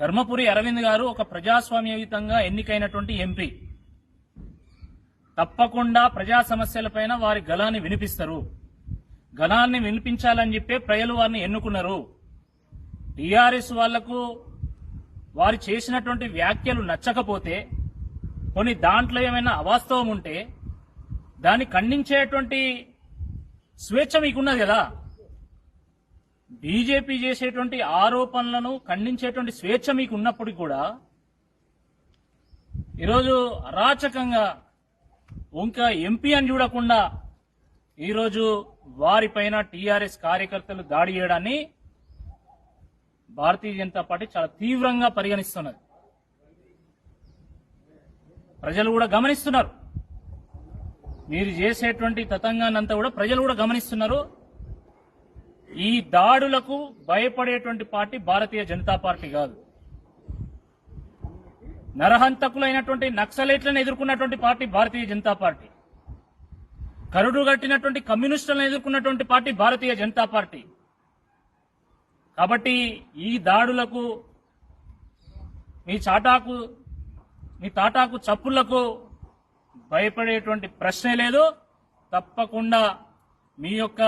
ధర్మపురి అరవింద్ గారు ఒక ప్రజాస్వామ్యయుతంగా ఎన్నికైనటువంటి ఎంపీ. తప్పకుండా ప్రజా సమస్యలపైన వారి గళాన్ని వినిపిస్తారు. గళాన్ని వినిపించాలని చెప్పే ప్రజలు వారిని ఎన్నుకున్నారు. టీఆర్ఎస్ వాళ్లకు వారు చేసినటువంటి వ్యాఖ్యలు నచ్చకపోతే, కొన్ని దాంట్లో ఏమైనా అవాస్తవం ఉంటే దాన్ని ఖండించేటువంటి స్వేచ్ఛ మీకున్నది కదా. బీజేపీ చేసేటువంటి ఆరోపణలను ఖండించేటువంటి స్వేచ్ఛ మీకు ఉన్నప్పటికీ కూడా ఈరోజు అరాచకంగా ఇంకా ఎంపీ అని చూడకుండా ఈరోజు వారిపైన టీఆర్ఎస్ కార్యకర్తలు దాడి చేయడాన్ని భారతీయ జనతా పార్టీ చాలా తీవ్రంగా పరిగణిస్తున్నది. ప్రజలు కూడా గమనిస్తున్నారు. మీరు చేసేటువంటి తతంగాన్నంతా కూడా ప్రజలు కూడా గమనిస్తున్నారు. ఈ దాడులకు భయపడేటువంటి పార్టీ భారతీయ జనతా పార్టీ కాదు. నరహంతకులైనటువంటి నక్సలైట్లను ఎదుర్కొన్నటువంటి పార్టీ భారతీయ జనతా పార్టీ. కరుడు గట్టినటువంటి కమ్యూనిస్టులను ఎదుర్కొన్నటువంటి పార్టీ భారతీయ జనతా పార్టీ. కాబట్టి ఈ దాడులకు మీ తాటాకు చప్పుళ్లకు భయపడేటువంటి ప్రశ్నే లేదు. తప్పకుండా మీ యొక్క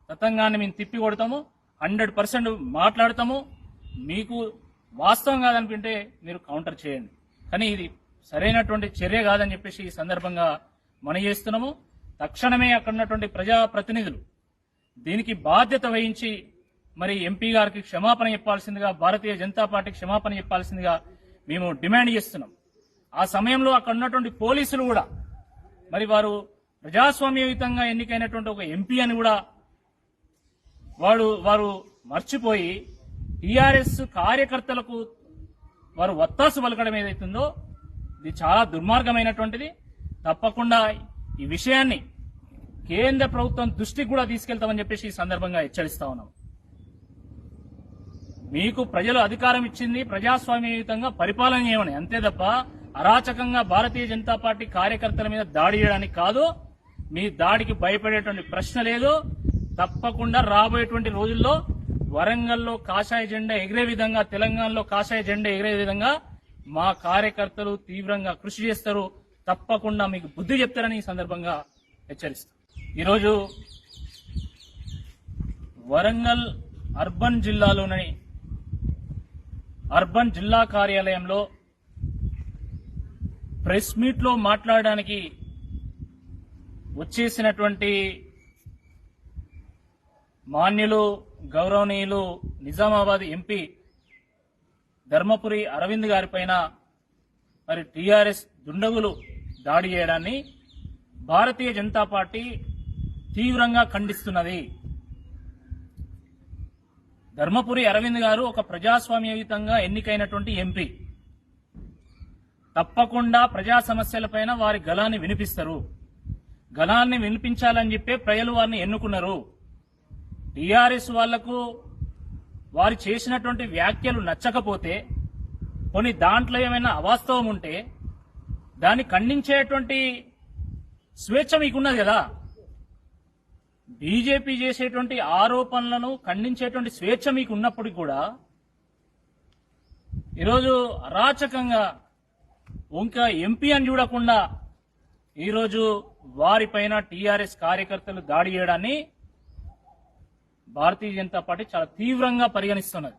తతంగాన్ని మేము తిప్పి కొడతాము, 100% మాట్లాడతాము. మీకు వాస్తవం కాదనుకుంటే మీరు కౌంటర్ చేయండి. కానీ ఇది సరైనటువంటి చర్య కాదని చెప్పేసి ఈ సందర్భంగా మనం చేస్తున్నాము. తక్షణమే అక్కడ ఉన్నటువంటి ప్రజాప్రతినిధులు దీనికి బాధ్యత వహించి మరి ఎంపీ గారికి క్షమాపణ చెప్పాల్సిందిగా, భారతీయ జనతా పార్టీకి క్షమాపణ చెప్పాల్సిందిగా మేము డిమాండ్ చేస్తున్నాం. ఆ సమయంలో అక్కడ ఉన్నటువంటి పోలీసులు కూడా మరి వారు ప్రజాస్వామ్యయుతంగా ఎన్నికైనటువంటి ఒక ఎంపీ అని కూడా వారు మర్చిపోయి టీఆర్ఎస్ కార్యకర్తలకు వారు వత్తాసు పలకడం ఏదైతుందో ఇది చాలా దుర్మార్గమైనటువంటిది. తప్పకుండా ఈ విషయాన్ని కేంద్ర ప్రభుత్వం దృష్టికి కూడా తీసుకెళ్తామని చెప్పేసి ఈ సందర్భంగా హెచ్చరిస్తా ఉన్నాం. మీకు ప్రజలు అధికారం ఇచ్చింది ప్రజాస్వామ్యయుతంగా పరిపాలన చేయమని, అంతే తప్ప అరాచకంగా భారతీయ జనతా పార్టీ కార్యకర్తల మీద దాడి చేయడానికి కాదు. మీ దాడికి భయపడేటువంటి ప్రశ్న లేదు. తప్పకుండా రాబోయేటువంటి రోజుల్లో వరంగల్లో కాషాయ జెండా ఎగిరే విధంగా, తెలంగాణలో కాషాయ జెండా ఎగిరే విధంగా మా కార్యకర్తలు తీవ్రంగా కృషి చేస్తారు. తప్పకుండా మీకు బుద్ధి చెప్తారని ఈ సందర్భంగా హెచ్చరిస్తారు. ఈరోజు వరంగల్ అర్బన్ జిల్లాలోని అర్బన్ జిల్లా కార్యాలయంలో ప్రెస్ మీట్ లో మాట్లాడడానికి వచ్చేసినటువంటి మాన్యులు గౌరవనీయులు నిజామాబాద్ ఎంపీ ధర్మపురి అరవింద్ గారి పైన మరి టీఆర్ఎస్ దుండగులు దాడి చేయడాన్ని భారతీయ జనతా పార్టీ తీవ్రంగా ఖండిస్తున్నది. ధర్మపురి అరవింద్ గారు ఒక ప్రజాస్వామ్యయుతంగా ఎన్నికైనటువంటి ఎంపీ. తప్పకుండా ప్రజా సమస్యలపైన వారి గళాన్ని వినిపిస్తారు. గళాన్ని వినిపించాలని చెప్పే ప్రజలు వారిని ఎన్నుకున్నారు. టీఆర్ఎస్ వాళ్లకు వారు చేసినటువంటి వ్యాఖ్యలు నచ్చకపోతే, కొన్ని దాంట్లో ఏమైనా అవాస్తవం ఉంటే దాన్ని ఖండించేటువంటి స్వేచ్ఛ మీకున్నది కదా. బీజేపీ చేసేటువంటి ఆరోపణలను ఖండించేటువంటి స్వేచ్ఛ మీకు ఉన్నప్పటికీ కూడా ఈరోజు అరాచకంగా ఇంకా ఎంపీ అని చూడకుండా ఈరోజు వారిపైన టీఆర్ఎస్ కార్యకర్తలు దాడి చేయడాన్ని భారతీయ జనతా పార్టీ చాలా తీవ్రంగా పరిగణిస్తున్నది.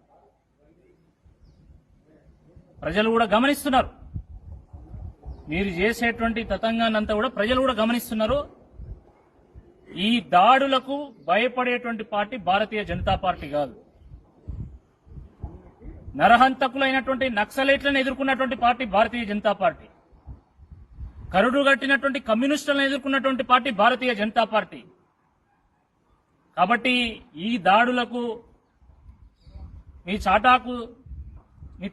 ప్రజలు కూడా గమనిస్తున్నారు. మీరు చేసేటువంటి తతంగాన్నంతా కూడా ప్రజలు కూడా గమనిస్తున్నారు. ఈ దాడులకు భయపడేటువంటి పార్టీ భారతీయ జనతా పార్టీ కాదు. నరహంతకులైనటువంటి నక్సలైట్లను ఎదుర్కొన్నటువంటి పార్టీ భారతీయ జనతా పార్టీ. కరుడు గట్టినటువంటి కమ్యూనిస్టులను ఎదుర్కొన్నటువంటి పార్టీ భారతీయ జనతా పార్టీ. కాబట్టి ఈ దాడులకు మీ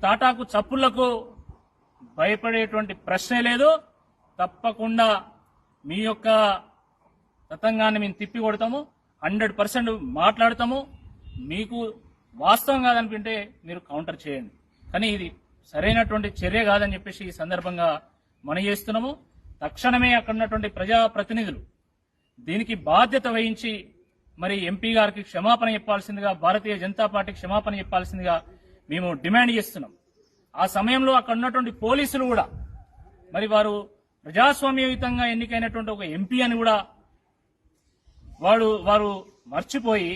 తాటాకు చప్పుళ్లకు భయపడేటువంటి ప్రశ్నే లేదు. తప్పకుండా మీ యొక్క తతంగాన్ని మేము తిప్పి కొడతాము, 100% మాట్లాడతాము. మీకు వాస్తవం కాదనుకుంటే మీరు కౌంటర్ చేయండి. కానీ ఇది సరైనటువంటి చర్య కాదని చెప్పేసి ఈ సందర్భంగా మనం చేస్తున్నాము. తక్షణమే అక్కడ ఉన్నటువంటి ప్రజాప్రతినిధులు దీనికి బాధ్యత వహించి మరి ఎంపీ గారికి క్షమాపణ చెప్పాల్సిందిగా, భారతీయ జనతా పార్టీకి క్షమాపణ చెప్పాల్సిందిగా మేము డిమాండ్ చేస్తున్నాం. ఆ సమయంలో అక్కడ ఉన్నటువంటి పోలీసులు కూడా మరి వారు ప్రజాస్వామ్యయుతంగా ఎన్నికైనటువంటి ఒక ఎంపీ అని కూడా వారు మర్చిపోయి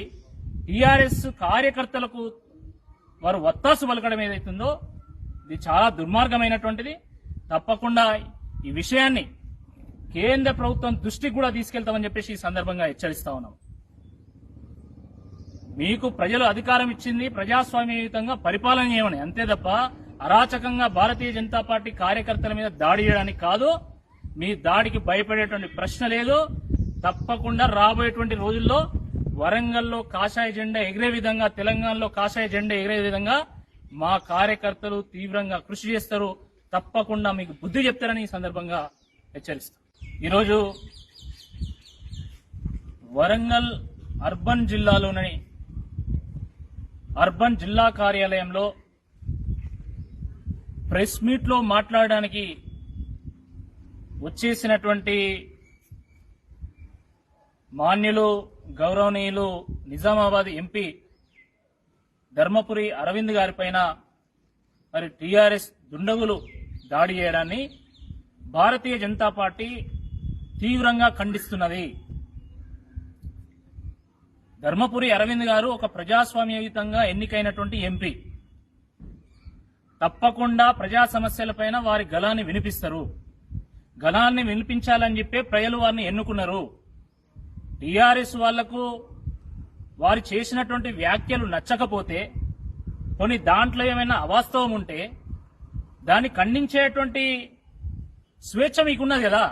టీఆర్ఎస్ కార్యకర్తలకు వారు వత్తాసు పలకడం ఏదైతుందో ఇది చాలా దుర్మార్గమైనటువంటిది. తప్పకుండా ఈ విషయాన్ని కేంద్ర ప్రభుత్వం దృష్టికి కూడా తీసుకెళ్తామని చెప్పేసి ఈ సందర్భంగా హెచ్చరిస్తా ఉన్నాం. మీకు ప్రజలు అధికారం ఇచ్చింది ప్రజాస్వామ్యయుతంగా పరిపాలన చేయమని, అంతే తప్ప అరాచకంగా భారతీయ జనతా పార్టీ కార్యకర్తల మీద దాడి చేయడానికి కాదు. మీ దాడికి భయపడేటువంటి ప్రశ్న లేదు. తప్పకుండా రాబోయేటువంటి రోజుల్లో వరంగల్లో కాషాయ జెండా ఎగిరే విధంగా, తెలంగాణలో కాషాయ జెండా ఎగిరే విధంగా మా కార్యకర్తలు తీవ్రంగా కృషి చేస్తారు. తప్పకుండా మీకు బుద్ధి చెప్తారని ఈ సందర్భంగా హెచ్చరిస్తాం. ఈరోజు వరంగల్ అర్బన్ జిల్లాలోని అర్బన్ జిల్లా కార్యాలయంలో ప్రెస్ మీట్ లో మాట్లాడడానికి వచ్చేసినటువంటి మాన్యులు గౌరవనీయులు నిజామాబాద్ ఎంపీ ధర్మపురి అరవింద్ గారిపైన మరి టీఆర్ఎస్ దుండగులు దాడి చేయడాన్ని భారతీయ జనతా పార్టీ తీవ్రంగా ఖండిస్తున్నది. ధర్మపురి అరవింద్ గారు ఒక ప్రజాస్వామ్యయుతంగా ఎన్నికైనటువంటి ఎంపీ. తప్పకుండా ప్రజా సమస్యలపైన వారి గళాన్ని వినిపిస్తారు. గళాన్ని వినిపించాలని చెప్పి ప్రజలు వారిని ఎన్నుకున్నారు. టీఆర్ఎస్ వాళ్లకు వారు చేసినటువంటి వ్యాఖ్యలు నచ్చకపోతే, కొన్ని దాంట్లో ఏమైనా అవాస్తవం ఉంటే దాన్ని ఖండించేటువంటి స్వేచ్ఛ మీకున్నది కదా.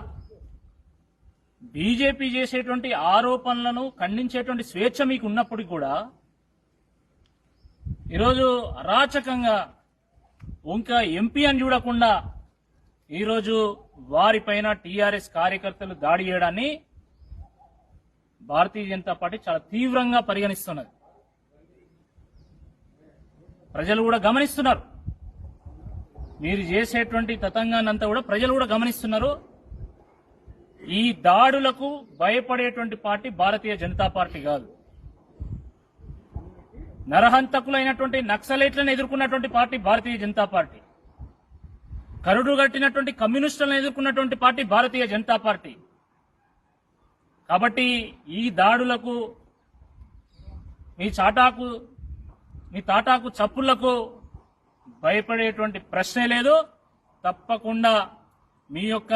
బీజేపీ చేసేటువంటి ఆరోపణలను ఖండించేటువంటి స్వేచ్ఛ మీకు ఉన్నప్పటికీ కూడా ఈరోజు అరాచకంగా ఇంకా ఎంపీ అని చూడకుండా ఈరోజు వారిపైన టీఆర్ఎస్ కార్యకర్తలు దాడి చేయడాన్ని భారతీయ జనతా పార్టీ చాలా తీవ్రంగా పరిగణిస్తున్నది. ప్రజలు కూడా గమనిస్తున్నారు. మీరు చేసేటువంటి తతంగాన్నంతా కూడా ప్రజలు కూడా గమనిస్తున్నారు. ఈ దాడులకు భయపడేటువంటి పార్టీ భారతీయ జనతా పార్టీ కాదు. నరహంతకులైనటువంటి నక్సలైట్లను ఎదుర్కొన్నటువంటి పార్టీ భారతీయ జనతా పార్టీ. కరుడు గట్టినటువంటి కమ్యూనిస్టులను ఎదుర్కొన్నటువంటి పార్టీ భారతీయ జనతా పార్టీ. కాబట్టి ఈ దాడులకు మీ తాటాకు చప్పుళ్లకు భయపడేటువంటి ప్రశ్నే లేదు. తప్పకుండా మీ యొక్క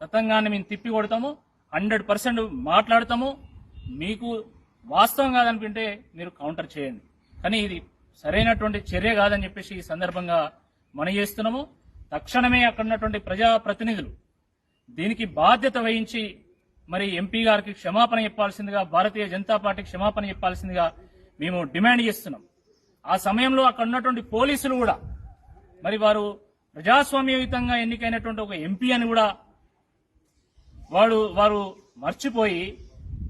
తతంగాన్ని మేము తిప్పి కొడతాము. 100% మాట్లాడతాము. మీకు వాస్తవం కాదనుకుంటే మీరు కౌంటర్ చేయండి. కానీ ఇది సరైనటువంటి చర్య కాదని చెప్పేసి ఈ సందర్భంగా మనం చేస్తున్నాము. తక్షణమే అక్కడ ఉన్నటువంటి ప్రజాప్రతినిధులు దీనికి బాధ్యత వహించి మరి ఎంపీ గారికి క్షమాపణ చెప్పాల్సిందిగా, భారతీయ జనతా పార్టీకి క్షమాపణ చెప్పాల్సిందిగా మేము డిమాండ్ చేస్తున్నాం. ఆ సమయంలో అక్కడ ఉన్నటువంటి పోలీసులు కూడా మరి వారు ప్రజాస్వామ్యయుతంగా ఎన్నికైనటువంటి ఒక ఎంపీ అని కూడా వారు మర్చిపోయి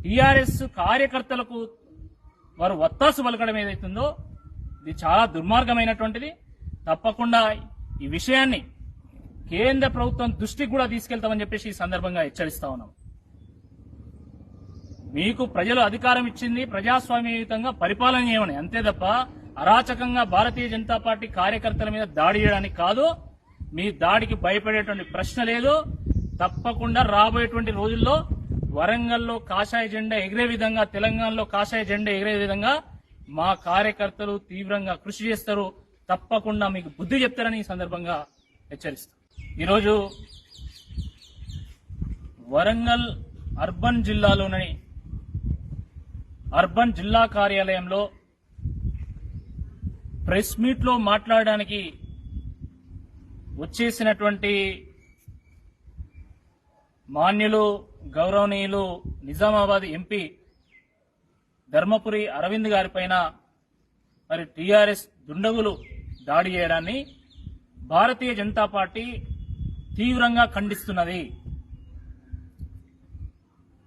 టీఆర్ఎస్ కార్యకర్తలకు వారు వత్తాసు పలకడం ఏదైతుందో ఇది చాలా దుర్మార్గమైనటువంటిది. తప్పకుండా ఈ విషయాన్ని కేంద్ర ప్రభుత్వం దృష్టికి కూడా తీసుకెళ్తామని చెప్పేసి ఈ సందర్భంగా హెచ్చరిస్తా ఉన్నాం. మీకు ప్రజలు అధికారం ఇచ్చింది ప్రజాస్వామ్యయుతంగా పరిపాలన చేయమని, అంతే తప్ప అరాచకంగా భారతీయ జనతా పార్టీ కార్యకర్తల మీద దాడి చేయడానికి కాదు. మీ దాడికి భయపడేటువంటి ప్రశ్న లేదు. తప్పకుండా రాబోయేటువంటి రోజుల్లో వరంగల్లో కాషాయ జెండా ఎగిరే విధంగా, తెలంగాణలో కాషాయ జెండా ఎగిరే విధంగా మా కార్యకర్తలు తీవ్రంగా కృషి చేస్తారు. తప్పకుండా మీకు బుద్ధి చెప్తారని ఈ సందర్భంగా హెచ్చరిస్తాం. ఈరోజు వరంగల్ అర్బన్ జిల్లాలోని అర్బన్ జిల్లా కార్యాలయంలో ప్రెస్ మీట్ లో మాట్లాడడానికి వచ్చేసినటువంటి మాన్యులు గౌరవనీయులు నిజామాబాద్ ఎంపీ ధర్మపురి అరవింద్ గారిపైన మరి టీఆర్ఎస్ దుండగులు దాడి చేయడాన్ని భారతీయ జనతా పార్టీ తీవ్రంగా ఖండిస్తున్నది.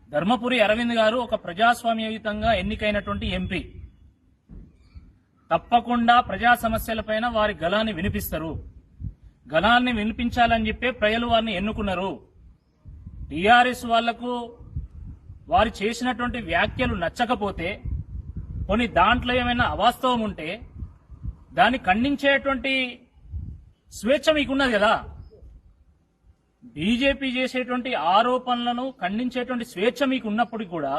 ధర్మపురి అరవింద్ గారు ఒక ప్రజాస్వామ్యయుతంగా ఎన్నికైనటువంటి ఎంపీ. తప్పకుండా ప్రజా సమస్యలపైన వారి గళాన్ని వినిపిస్తారు. గళాన్ని వినిపించాలని చెప్పి ప్రజలు వారిని ఎన్నుకున్నారు. టీఆర్ఎస్ వాళ్లకు వారు చేసినటువంటి వ్యాఖ్యలు నచ్చకపోతే, కొన్ని దాంట్లో ఏమైనా అవాస్తవం ఉంటే దాన్ని ఖండించేటువంటి స్వేచ్ఛ మీకున్నది కదా. బీజేపీ చేసేటువంటి ఆరోపణలను ఖండించేటువంటి స్వేచ్ఛ మీకు ఉన్నప్పటికీ కూడా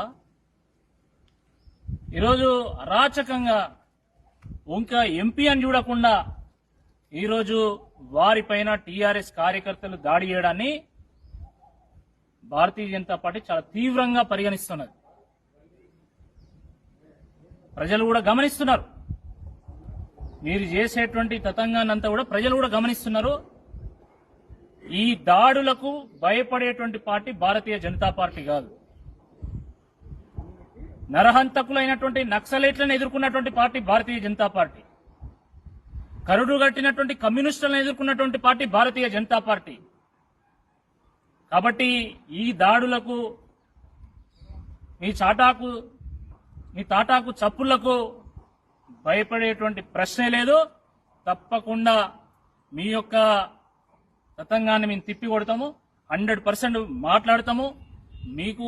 ఈరోజు అరాచకంగా ఇంకా ఎంపీ అని చూడకుండా ఈరోజు వారిపైన టీఆర్ఎస్ కార్యకర్తలు దాడి చేయడాన్ని భారతీయ జనతా పార్టీ చాలా తీవ్రంగా పరిగణిస్తున్నది. ప్రజలు కూడా గమనిస్తున్నారు. మీరు చేసేటువంటి తతంగాన్నంతా కూడా ప్రజలు కూడా గమనిస్తున్నారు. ఈ దాడులకు భయపడేటువంటి పార్టీ భారతీయ జనతా పార్టీ కాదు. నరహంతకులైనటువంటి నక్సలైట్లను ఎదుర్కొన్నటువంటి పార్టీ భారతీయ జనతా పార్టీ. కరుడు కట్టినటువంటి కమ్యూనిస్టులను ఎదుర్కొన్నటువంటి పార్టీ భారతీయ జనతా పార్టీ. కాబట్టి ఈ దాడులకు మీ తాటాకు చప్పుళ్లకు భయపడేటువంటి ప్రశ్నే లేదు. తప్పకుండా మీ యొక్క తతంగాన్ని మేము తిప్పి కొడతాము, 100% మాట్లాడతాము. మీకు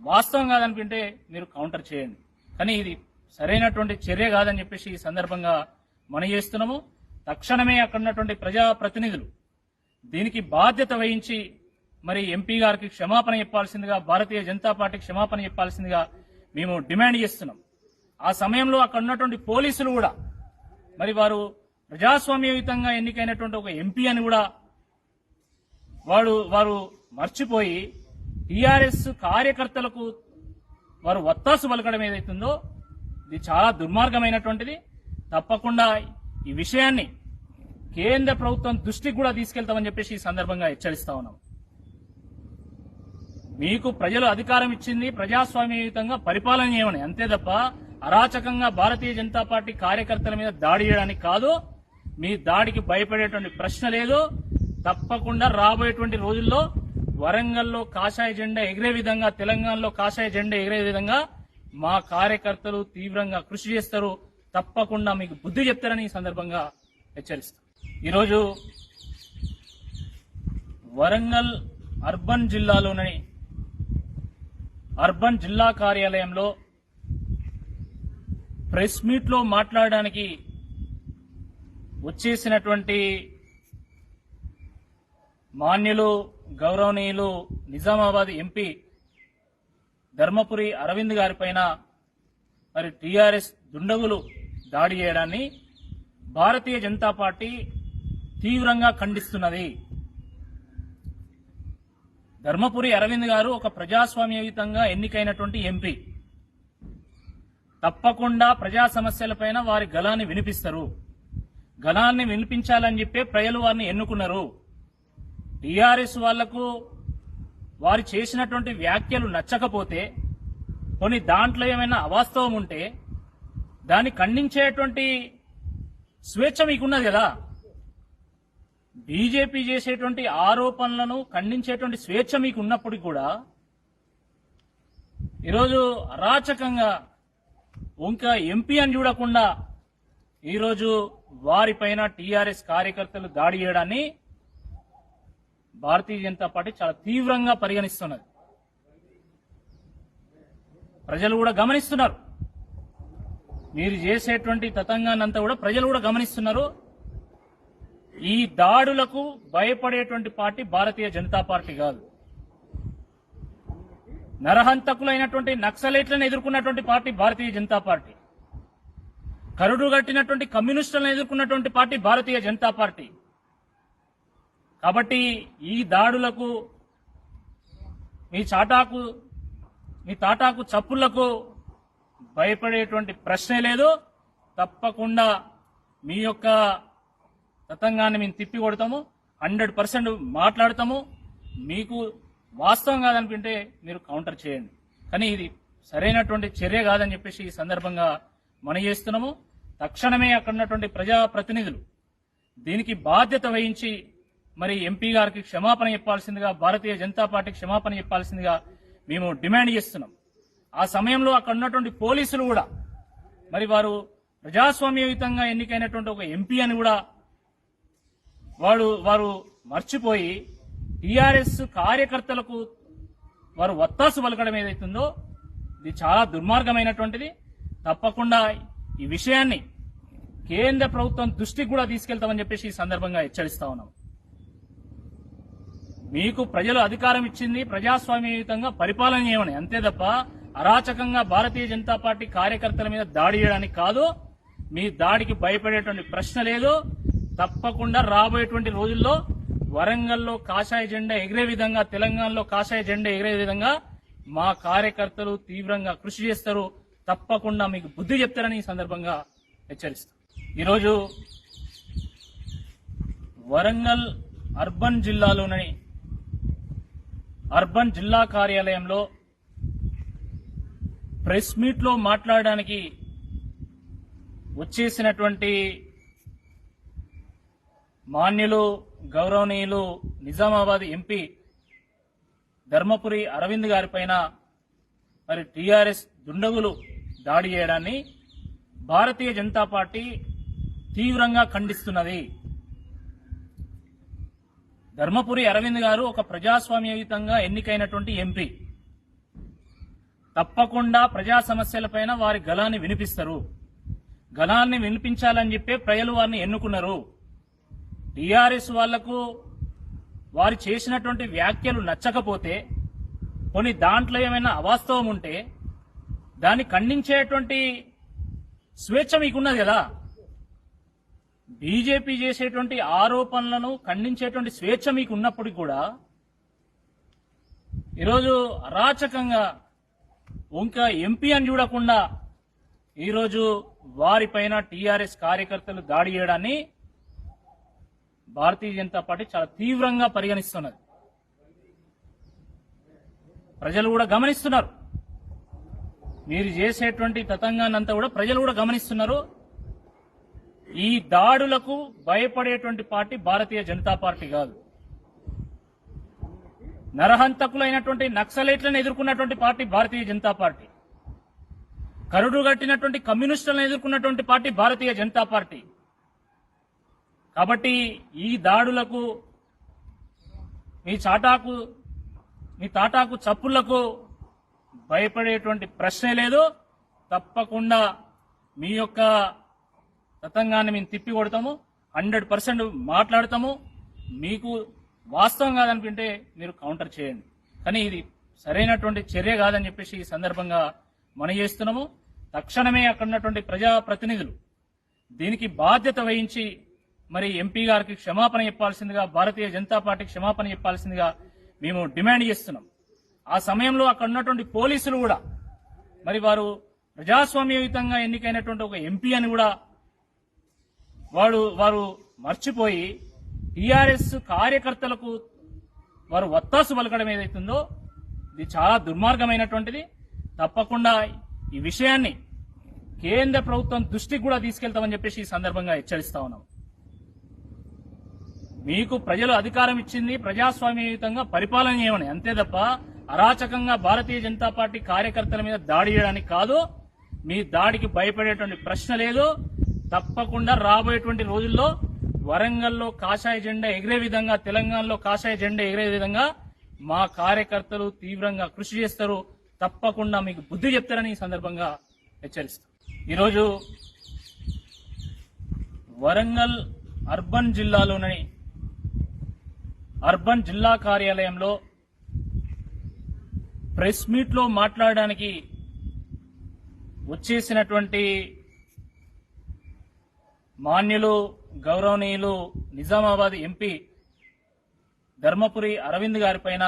వాస్తవం కాదనుకుంటే మీరు కౌంటర్ చేయండి. కానీ ఇది సరైనటువంటి చర్య కాదని చెప్పేసి ఈ సందర్భంగా మనం చేస్తున్నాము. తక్షణమే అక్కడ ఉన్నటువంటి ప్రజాప్రతినిధులు దీనికి బాధ్యత వహించి మరి ఎంపీ గారికి క్షమాపణ చెప్పాల్సిందిగా, భారతీయ జనతా పార్టీకి క్షమాపణ చెప్పాల్సిందిగా మేము డిమాండ్ చేస్తున్నాం. ఆ సమయంలో అక్కడ ఉన్నటువంటి పోలీసులు కూడా మరి వారు ప్రజాస్వామ్యయుతంగా ఎన్నికైనటువంటి ఒక ఎంపీ అని కూడా వారు మర్చిపోయి టీఆర్ఎస్ కార్యకర్తలకు వారు వత్తాసు పలకడం ఏదైతుందో ఇది చాలా దుర్మార్గమైనటువంటిది. తప్పకుండా ఈ విషయాన్ని కేంద్ర ప్రభుత్వం దృష్టికి కూడా తీసుకెళ్తామని చెప్పేసి ఈ సందర్భంగా హెచ్చరిస్తా ఉన్నాం. మీకు ప్రజలు అధికారం ఇచ్చింది ప్రజాస్వామ్యయుతంగా పరిపాలన చేయమని, అంతే తప్ప అరాచకంగా భారతీయ జనతా పార్టీ కార్యకర్తల మీద దాడి చేయడానికి కాదు. మీ దాడికి భయపడేటువంటి ప్రశ్న లేదు. తప్పకుండా రాబోయేటువంటి రోజుల్లో వరంగల్లో కాషాయ జెండా ఎగిరే విధంగా, తెలంగాణలో కాషాయ జెండా ఎగిరే విధంగా మా కార్యకర్తలు తీవ్రంగా కృషి చేస్తారు. తప్పకుండా మీకు బుద్ధి చెప్తారని ఈ సందర్భంగా హెచ్చరిస్తారు. ఈరోజు వరంగల్ అర్బన్ జిల్లాలోని అర్బన్ జిల్లా కార్యాలయంలో ప్రెస్ మీట్ లో మాట్లాడడానికి వచ్చేసినటువంటి మాన్యులు గౌరవనీయులు నిజామాబాద్ ఎంపీ ధర్మపురి అరవింద్ గారిపైన మరి టీఆర్ఎస్ దుండగులు దాడి చేయడాన్ని భారతీయ జనతా పార్టీ తీవ్రంగా ఖండిస్తున్నది. ధర్మపురి అరవింద్ గారు ఒక ప్రజాస్వామ్యయుతంగా ఎన్నికైనటువంటి ఎంపీ. తప్పకుండా ప్రజా సమస్యలపైన వారి గళాన్ని వినిపిస్తారు. గళాన్ని వినిపించాలని చెప్పి ప్రజలు వారిని ఎన్నుకున్నారు. టీఆర్ఎస్ వాళ్లకు వారు చేసినటువంటి వ్యాఖ్యలు నచ్చకపోతే, కొన్ని దాంట్లో ఏమైనా అవాస్తవం ఉంటే దాన్ని ఖండించేటువంటి స్వేచ్ఛ మీకున్నది కదా. బీజేపీ చేసేటువంటి ఆరోపణలను ఖండించేటువంటి స్వేచ్ఛ మీకు ఉన్నప్పటికీ కూడా ఈరోజు అరాచకంగా ఇంకా ఎంపీ అని చూడకుండా ఈరోజు వారిపైన టీఆర్ఎస్ కార్యకర్తలు దాడి చేయడాన్ని భారతీయ జనతా పార్టీ చాలా తీవ్రంగా పరిగణిస్తున్నది. ప్రజలు కూడా గమనిస్తున్నారు. మీరు చేసేటువంటి తతంగాన్నంతా కూడా ప్రజలు కూడా గమనిస్తున్నారు. ఈ దాడులకు భయపడేటువంటి పార్టీ భారతీయ జనతా పార్టీ కాదు. నరహంతకులైనటువంటి నక్సలైట్లను ఎదుర్కొన్నటువంటి పార్టీ భారతీయ జనతా పార్టీ. కరుడు కట్టినటువంటి కమ్యూనిస్టులను ఎదుర్కొన్నటువంటి పార్టీ భారతీయ జనతా పార్టీ. కాబట్టి ఈ దాడులకు మీ తాటాకు చప్పుళ్లకు భయపడేటువంటి ప్రశ్నే లేదు. తప్పకుండా మీ యొక్క తతంగాన్ని మేము తిప్పి కొడతాము, 100% మాట్లాడతాము. మీకు వాస్తవం కాదనుకుంటే మీరు కౌంటర్ చేయండి. కానీ ఇది సరైనటువంటి చర్య కాదని చెప్పేసి ఈ సందర్భంగా మనం చేస్తున్నాము. తక్షణమే అక్కడ ఉన్నటువంటి ప్రజాప్రతినిధులు దీనికి బాధ్యత వహించి మరి ఎంపీ గారికి క్షమాపణ చెప్పాల్సిందిగా, భారతీయ జనతా పార్టీకి క్షమాపణ చెప్పాల్సిందిగా మేము డిమాండ్ చేస్తున్నాం. ఆ సమయంలో అక్కడ ఉన్నటువంటి పోలీసులు కూడా మరి వారు ప్రజాస్వామ్యయుతంగా ఎన్నికైనటువంటి ఒక ఎంపీ అని కూడా వారు మర్చిపోయి టీఆర్ఎస్ కార్యకర్తలకు వారు వత్తాసు పలకడం ఏదైతుందో ఇది చాలా దుర్మార్గమైనటువంటిది. తప్పకుండా ఈ విషయాన్ని కేంద్ర ప్రభుత్వం దృష్టికి కూడా తీసుకెళ్తామని చెప్పేసి ఈ సందర్భంగా హెచ్చరిస్తా ఉన్నాం. మీకు ప్రజలు అధికారం ఇచ్చింది ప్రజాస్వామ్యయుతంగా పరిపాలన చేయమని, అంతే తప్ప అరాచకంగా భారతీయ జనతా పార్టీ కార్యకర్తల మీద దాడి చేయడానికి కాదు. మీ దాడికి భయపడేటువంటి ప్రశ్న లేదు. తప్పకుండా రాబోయేటువంటి రోజుల్లో వరంగల్లో కాషాయ జెండా ఎగిరే విధంగా, తెలంగాణలో కాషాయ జెండా ఎగిరే విధంగా మా కార్యకర్తలు తీవ్రంగా కృషి చేస్తారు. తప్పకుండా మీకు బుద్ధి చెప్తారని ఈ సందర్భంగా హెచ్చరిస్తారు. ఈరోజు వరంగల్ అర్బన్ జిల్లాలోని అర్బన్ జిల్లా కార్యాలయంలో ప్రెస్ మీట్ లో మాట్లాడడానికి వచ్చేసినటువంటి మాన్యులు గౌరవనీయులు నిజామాబాద్ ఎంపీ ధర్మపురి అరవింద్ గారిపైన మరి టీఆర్ఎస్ దుండగులు దాడి చేయడాన్ని భారతీయ జనతా పార్టీ తీవ్రంగా ఖండిస్తున్నది. ధర్మపురి అరవింద్ గారు ఒక ప్రజాస్వామ్యయుతంగా ఎన్నికైనటువంటి ఎంపీ. తప్పకుండా ప్రజా సమస్యలపైన వారి గళాన్ని వినిపిస్తారు. గళాన్ని వినిపించాలని చెప్పే ప్రజలు వారిని ఎన్నుకున్నారు. టీఆర్ఎస్ వాళ్లకు వారు చేసినటువంటి వ్యాఖ్యలు నచ్చకపోతే, కొన్ని దాంట్లో ఏమైనా అవాస్తవం ఉంటే దాన్ని ఖండించేటువంటి స్వేచ్ఛ మీకున్నది కదా. బీజేపీ చేసేటువంటి ఆరోపణలను ఖండించేటువంటి స్వేచ్ఛ మీకు ఉన్నప్పటికీ కూడా ఈరోజు అరాచకంగా ఇంకా ఎంపీ అని చూడకుండా ఈరోజు వారిపైన టీఆర్ఎస్ కార్యకర్తలు దాడి చేయడాన్ని భారతీయ జనతా పార్టీ చాలా తీవ్రంగా పరిగణిస్తున్నది. ప్రజలు కూడా గమనిస్తున్నారు. మీరు చేసేటువంటి తతంగాన్నంతా కూడా ప్రజలు కూడా గమనిస్తున్నారు. ఈ దాడులకు భయపడేటువంటి పార్టీ భారతీయ జనతా పార్టీ కాదు. నరహంతకులైనటువంటి నక్సలైట్లను ఎదుర్కొన్నటువంటి పార్టీ భారతీయ జనతా పార్టీ. కరుడు గట్టినటువంటి కమ్యూనిస్టులను ఎదుర్కొన్నటువంటి పార్టీ భారతీయ జనతా పార్టీ. కాబట్టి ఈ దాడులకు మీ తాటాకు చప్పుళ్లకు భయపడేటువంటి ప్రశ్నే లేదు. తప్పకుండా మీ యొక్క తతంగాన్ని మేము తిప్పి కొడతాము. 100% మాట్లాడతాము. మీకు వాస్తవం కాదనుకుంటే మీరు కౌంటర్ చేయండి. కానీ ఇది సరైనటువంటి చర్య కాదని చెప్పేసి ఈ సందర్భంగా మనం చేస్తున్నాము. తక్షణమే అక్కడ ఉన్నటువంటి ప్రజాప్రతినిధులు దీనికి బాధ్యత వహించి మరి ఎంపీ గారికి క్షమాపణ చెప్పాల్సిందిగా, భారతీయ జనతా పార్టీకి క్షమాపణ చెప్పాల్సిందిగా మేము డిమాండ్ చేస్తున్నాం. ఆ సమయంలో అక్కడ ఉన్నటువంటి పోలీసులు కూడా మరి వారు ప్రజాస్వామ్యయుతంగా ఎన్నికైనటువంటి ఒక ఎంపీ అని కూడా వారు మర్చిపోయి టీఆర్ఎస్ కార్యకర్తలకు వారు వత్తాసు పలకడం ఏదైతుందో ఇది చాలా దుర్మార్గమైనటువంటిది. తప్పకుండా ఈ విషయాన్ని కేంద్ర ప్రభుత్వం దృష్టికి కూడా తీసుకెళ్తామని చెప్పేసి ఈ సందర్భంగా హెచ్చరిస్తా ఉన్నాం. మీకు ప్రజలు అధికారం ఇచ్చింది ప్రజాస్వామ్యయుతంగా పరిపాలన చేయమని, అంతే తప్ప అరాచకంగా భారతీయ జనతా పార్టీ కార్యకర్తల మీద దాడి చేయడానికి కాదు. మీ దాడికి భయపడేటువంటి ప్రశ్న లేదు. తప్పకుండా రాబోయేటువంటి రోజుల్లో వరంగల్లో కాషాయ జెండా ఎగిరే విధంగా, తెలంగాణలో కాషాయ జెండా ఎగిరే విధంగా మా కార్యకర్తలు తీవ్రంగా కృషి చేస్తారు. తప్పకుండా మీకు బుద్ధి చెప్తారని ఈ సందర్భంగా హెచ్చరిస్తారు. ఈరోజు వరంగల్ అర్బన్ జిల్లాలోని అర్బన్ జిల్లా కార్యాలయంలో ప్రెస్ మీట్ లో మాట్లాడడానికి వచ్చేసినటువంటి మాన్యులు గౌరవనీయులు నిజామాబాద్ ఎంపీ ధర్మపురి అరవింద్ గారిపైన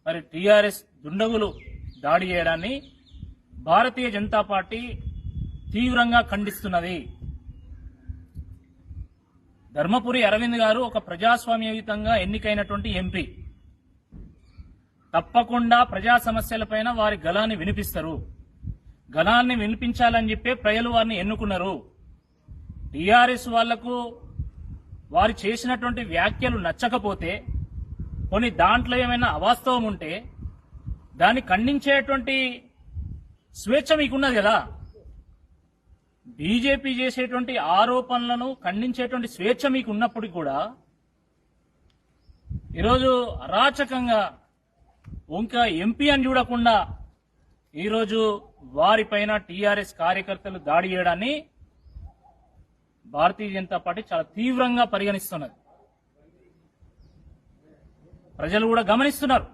మరి టీఆర్ఎస్ దుండగులు దాడి చేయడాన్ని భారతీయ జనతా పార్టీ తీవ్రంగా ఖండిస్తున్నది. ధర్మపురి అరవింద్ గారు ఒక ప్రజాస్వామ్యయుతంగా ఎన్నికైనటువంటి ఎంపీ. తప్పకుండా ప్రజా సమస్యలపైన వారి గళాన్ని వినిపిస్తారు. గళాన్ని వినిపించాలని చెప్పే ప్రజలు వారిని ఎన్నుకున్నారు. టీఆర్ఎస్ వాళ్లకు వారు చేసినటువంటి వ్యాఖ్యలు నచ్చకపోతే, కొన్ని దాంట్లో ఏమైనా అవాస్తవం ఉంటే దాన్ని ఖండించేటువంటి స్వేచ్ఛ మీకున్నది కదా. బీజేపీ చేసేటువంటి ఆరోపణలను ఖండించేటువంటి స్వేచ్ఛ మీకు ఉన్నప్పటికీ కూడా ఈరోజు అరాచకంగా ఇంకా ఎంపీ అని చూడకుండా ఈరోజు వారిపైన టీఆర్ఎస్ కార్యకర్తలు దాడి చేయడాన్ని భారతీయ జనతా పార్టీ చాలా తీవ్రంగా పరిగణిస్తున్నది. ప్రజలు కూడా గమనిస్తున్నారు.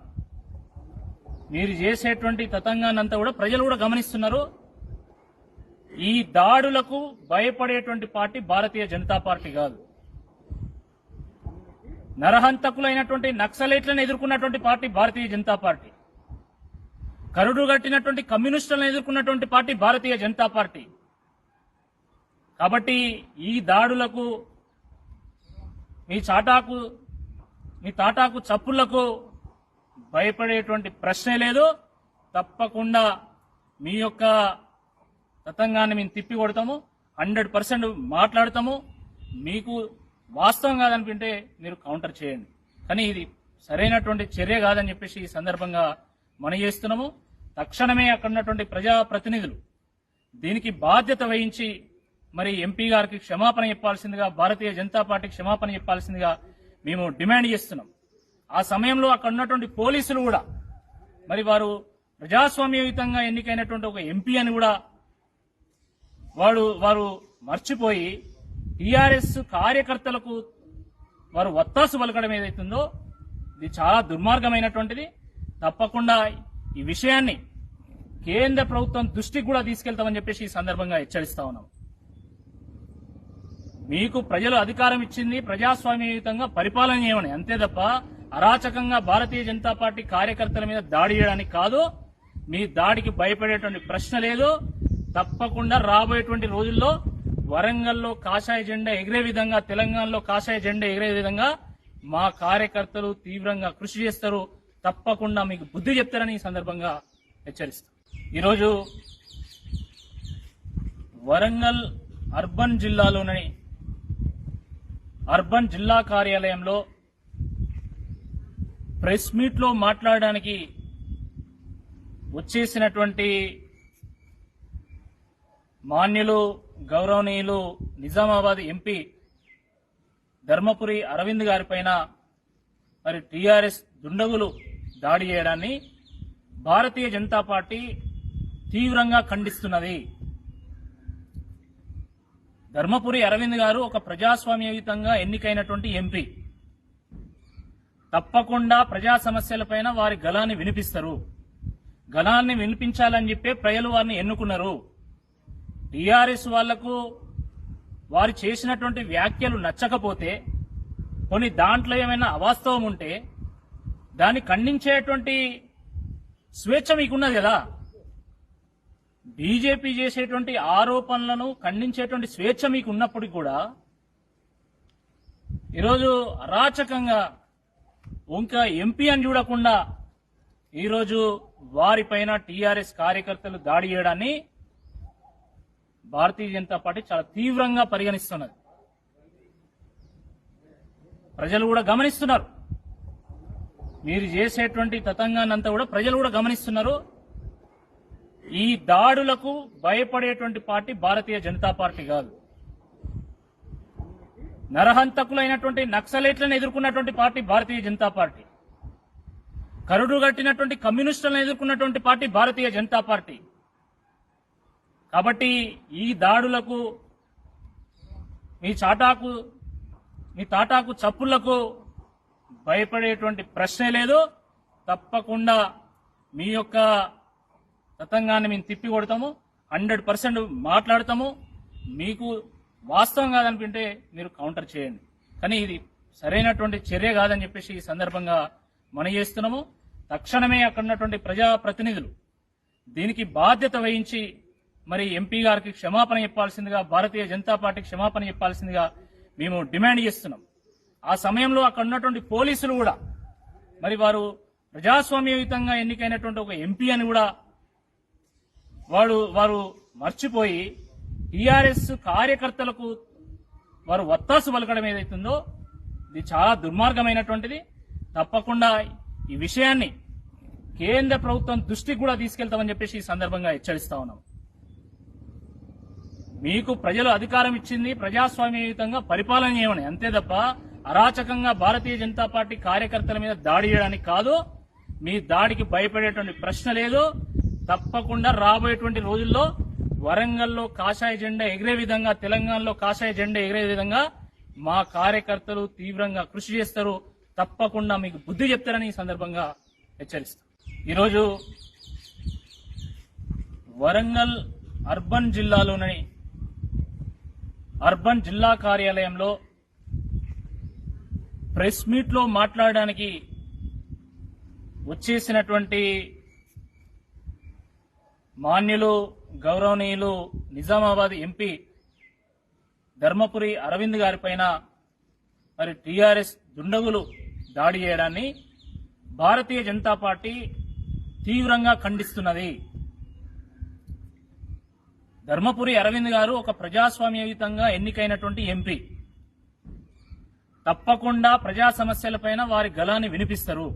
మీరు చేసేటువంటి తతంగాన్నంతా కూడా ప్రజలు కూడా గమనిస్తున్నారు. ఈ దాడులకు భయపడేటువంటి పార్టీ భారతీయ జనతా పార్టీ కాదు. నరహంతకులైనటువంటి నక్సలైట్లను ఎదుర్కొన్నటువంటి పార్టీ భారతీయ జనతా పార్టీ. కరుడు గట్టినటువంటి కమ్యూనిస్టులను ఎదుర్కొన్నటువంటి పార్టీ భారతీయ జనతా పార్టీ. కాబట్టి ఈ దాడులకు మీ తాటాకు చప్పుళ్లకు భయపడేటువంటి ప్రశ్నే లేదు. తప్పకుండా మీ యొక్క తతంగాన్ని మేము తిప్పి కొడతాము, 100% మాట్లాడతాము. మీకు వాస్తవం కాదనుకుంటే మీరు కౌంటర్ చేయండి. కానీ ఇది సరైనటువంటి చర్య కాదని చెప్పేసి ఈ సందర్భంగా మనం చేస్తున్నాము. తక్షణమే అక్కడ ఉన్నటువంటి ప్రజాప్రతినిధులు దీనికి బాధ్యత వహించి మరి ఎంపీ గారికి క్షమాపణ చెప్పాల్సిందిగా, భారతీయ జనతా పార్టీకి క్షమాపణ చెప్పాల్సిందిగా మేము డిమాండ్ చేస్తున్నాం. ఆ సమయంలో అక్కడ ఉన్నటువంటి పోలీసులు కూడా మరి వారు ప్రజాస్వామ్యయుతంగా ఎన్నికైనటువంటి ఒక ఎంపీ అని కూడా వారు మర్చిపోయి టీఆర్ఎస్ కార్యకర్తలకు వారు వత్తాసు పలకడం ఏదైతుందో ఇది చాలా దుర్మార్గమైనటువంటిది. తప్పకుండా ఈ విషయాన్ని కేంద్ర ప్రభుత్వం దృష్టికి కూడా తీసుకెళ్తామని చెప్పేసి ఈ సందర్భంగా హెచ్చరిస్తా ఉన్నాం. మీకు ప్రజలు అధికారం ఇచ్చింది ప్రజాస్వామ్యయుతంగా పరిపాలన చేయమని, అంతే తప్ప అరాచకంగా భారతీయ జనతా పార్టీ కార్యకర్తల మీద దాడి చేయడానికి కాదు. మీ దాడికి భయపడేటువంటి ప్రశ్న లేదు. తప్పకుండా రాబోయేటువంటి రోజుల్లో వరంగల్లో కాషాయ జెండా ఎగిరే విధంగా, తెలంగాణలో కాషాయ జెండా ఎగిరే విధంగా మా కార్యకర్తలు తీవ్రంగా కృషి చేస్తారు. తప్పకుండా మీకు బుద్ధి చెప్తారని ఈ సందర్భంగా హెచ్చరిస్తారు. ఈరోజు వరంగల్ అర్బన్ జిల్లాలోని అర్బన్ జిల్లా కార్యాలయంలో ప్రెస్ మీట్ లో మాట్లాడడానికి వచ్చేసినటువంటి మాన్యులు గౌరవనీయులు నిజామాబాద్ ఎంపీ ధర్మపురి అరవింద్ గారిపైన మరి టీఆర్ఎస్ దుండగులు దాడి చేయడాన్ని భారతీయ జనతా పార్టీ తీవ్రంగా ఖండిస్తున్నది. ధర్మపురి అరవింద్ గారు ఒక ప్రజాస్వామ్యయుతంగా ఎన్నికైనటువంటి ఎంపీ. తప్పకుండా ప్రజా సమస్యలపైన వారి గళాన్ని వినిపిస్తారు. గళాన్ని వినిపించాలని చెప్పే ప్రజలు వారిని ఎన్నుకున్నారు. టీఆర్ఎస్ వాళ్లకు వారు చేసినటువంటి వ్యాఖ్యలు నచ్చకపోతే, కొన్ని దాంట్లో ఏమైనా అవాస్తవం ఉంటే దాన్ని ఖండించేటువంటి స్వేచ్ఛ మీకున్నది కదా. బీజేపీ చేసేటువంటి ఆరోపణలను ఖండించేటువంటి స్వేచ్ఛ మీకు ఉన్నప్పటికీ కూడా ఈరోజు అరాచకంగా ఇంకా ఎంపీ అని చూడకుండా ఈరోజు వారిపైన టీఆర్ఎస్ కార్యకర్తలు దాడి చేయడాన్ని భారతీయ జనతా పార్టీ చాలా తీవ్రంగా పరిగణిస్తున్నది. ప్రజలు కూడా గమనిస్తున్నారు. మీరు చేసేటువంటి తతంగాన్నంతా కూడా ప్రజలు కూడా గమనిస్తున్నారు. ఈ దాడులకు భయపడేటువంటి పార్టీ భారతీయ జనతా పార్టీ కాదు. నరహంతకులైనటువంటి నక్సలైట్లను ఎదుర్కొన్నటువంటి పార్టీ భారతీయ జనతా పార్టీ. కరుడు గట్టినటువంటి కమ్యూనిస్టులను ఎదుర్కొన్నటువంటి పార్టీ భారతీయ జనతా పార్టీ. కాబట్టి ఈ దాడులకు మీ తాటాకు చప్పుళ్లకు భయపడేటువంటి ప్రశ్నే లేదు. తప్పకుండా మీ యొక్క తతంగాన్ని మేము తిప్పి కొడతాము, 100% మాట్లాడతాము. మీకు వాస్తవం కాదనుకుంటే మీరు కౌంటర్ చేయండి. కానీ ఇది సరైనటువంటి చర్య కాదని చెప్పేసి ఈ సందర్భంగా మనం చేస్తున్నాము. తక్షణమే అక్కడ ఉన్నటువంటి ప్రజాప్రతినిధులు దీనికి బాధ్యత వహించి మరి ఎంపీ గారికి క్షమాపణ చెప్పాల్సిందిగా, భారతీయ జనతా పార్టీకి క్షమాపణ చెప్పాల్సిందిగా మేము డిమాండ్ చేస్తున్నాం. ఆ సమయంలో అక్కడ ఉన్నటువంటి పోలీసులు కూడా మరి వారు ప్రజాస్వామ్యయుతంగా ఎన్నికైనటువంటి ఒక ఎంపీ అని కూడా వారు మర్చిపోయి టీఆర్ఎస్ కార్యకర్తలకు వారు వత్తాసు పలకడం ఏదైతుందో ఇది చాలా దుర్మార్గమైనటువంటిది. తప్పకుండా ఈ విషయాన్ని కేంద్ర ప్రభుత్వం దృష్టికి కూడా తీసుకెళ్తామని చెప్పేసి ఈ సందర్భంగా హెచ్చరిస్తా ఉన్నాం. మీకు ప్రజలు అధికారం ఇచ్చింది ప్రజాస్వామ్యయుతంగా పరిపాలన చేయమని, అంతే తప్ప అరాచకంగా భారతీయ జనతా పార్టీ కార్యకర్తల మీద దాడి చేయడానికి కాదు. మీ దాడికి భయపడేటువంటి ప్రశ్న లేదు. తప్పకుండా రాబోయేటువంటి రోజుల్లో వరంగల్లో కాషాయ జెండా ఎగిరే విధంగా, తెలంగాణలో కాషాయ జెండా ఎగిరే విధంగా మా కార్యకర్తలు తీవ్రంగా కృషి చేస్తారు. తప్పకుండా మీకు బుద్ధి చెప్తారని ఈ సందర్భంగా హెచ్చరిస్తాం. ఈరోజు వరంగల్ అర్బన్ జిల్లాలోని అర్బన్ జిల్లా కార్యాలయంలో ప్రెస్ మీట్ లో మాట్లాడడానికి వచ్చేసినటువంటి మాన్యులు గౌరవనీయులు నిజామాబాద్ ఎంపీ ధర్మపురి అరవింద్ గారిపైన మరి టీఆర్ఎస్ దుండగులు దాడి చేయడాన్ని భారతీయ జనతా పార్టీ తీవ్రంగా ఖండిస్తున్నది. ధర్మపురి అరవింద్ గారు ఒక ప్రజాస్వామ్యయుతంగా ఎన్నికైనటువంటి ఎంపీ. తప్పకుండా ప్రజా సమస్యలపైన వారి గళాన్ని వినిపిస్తారు.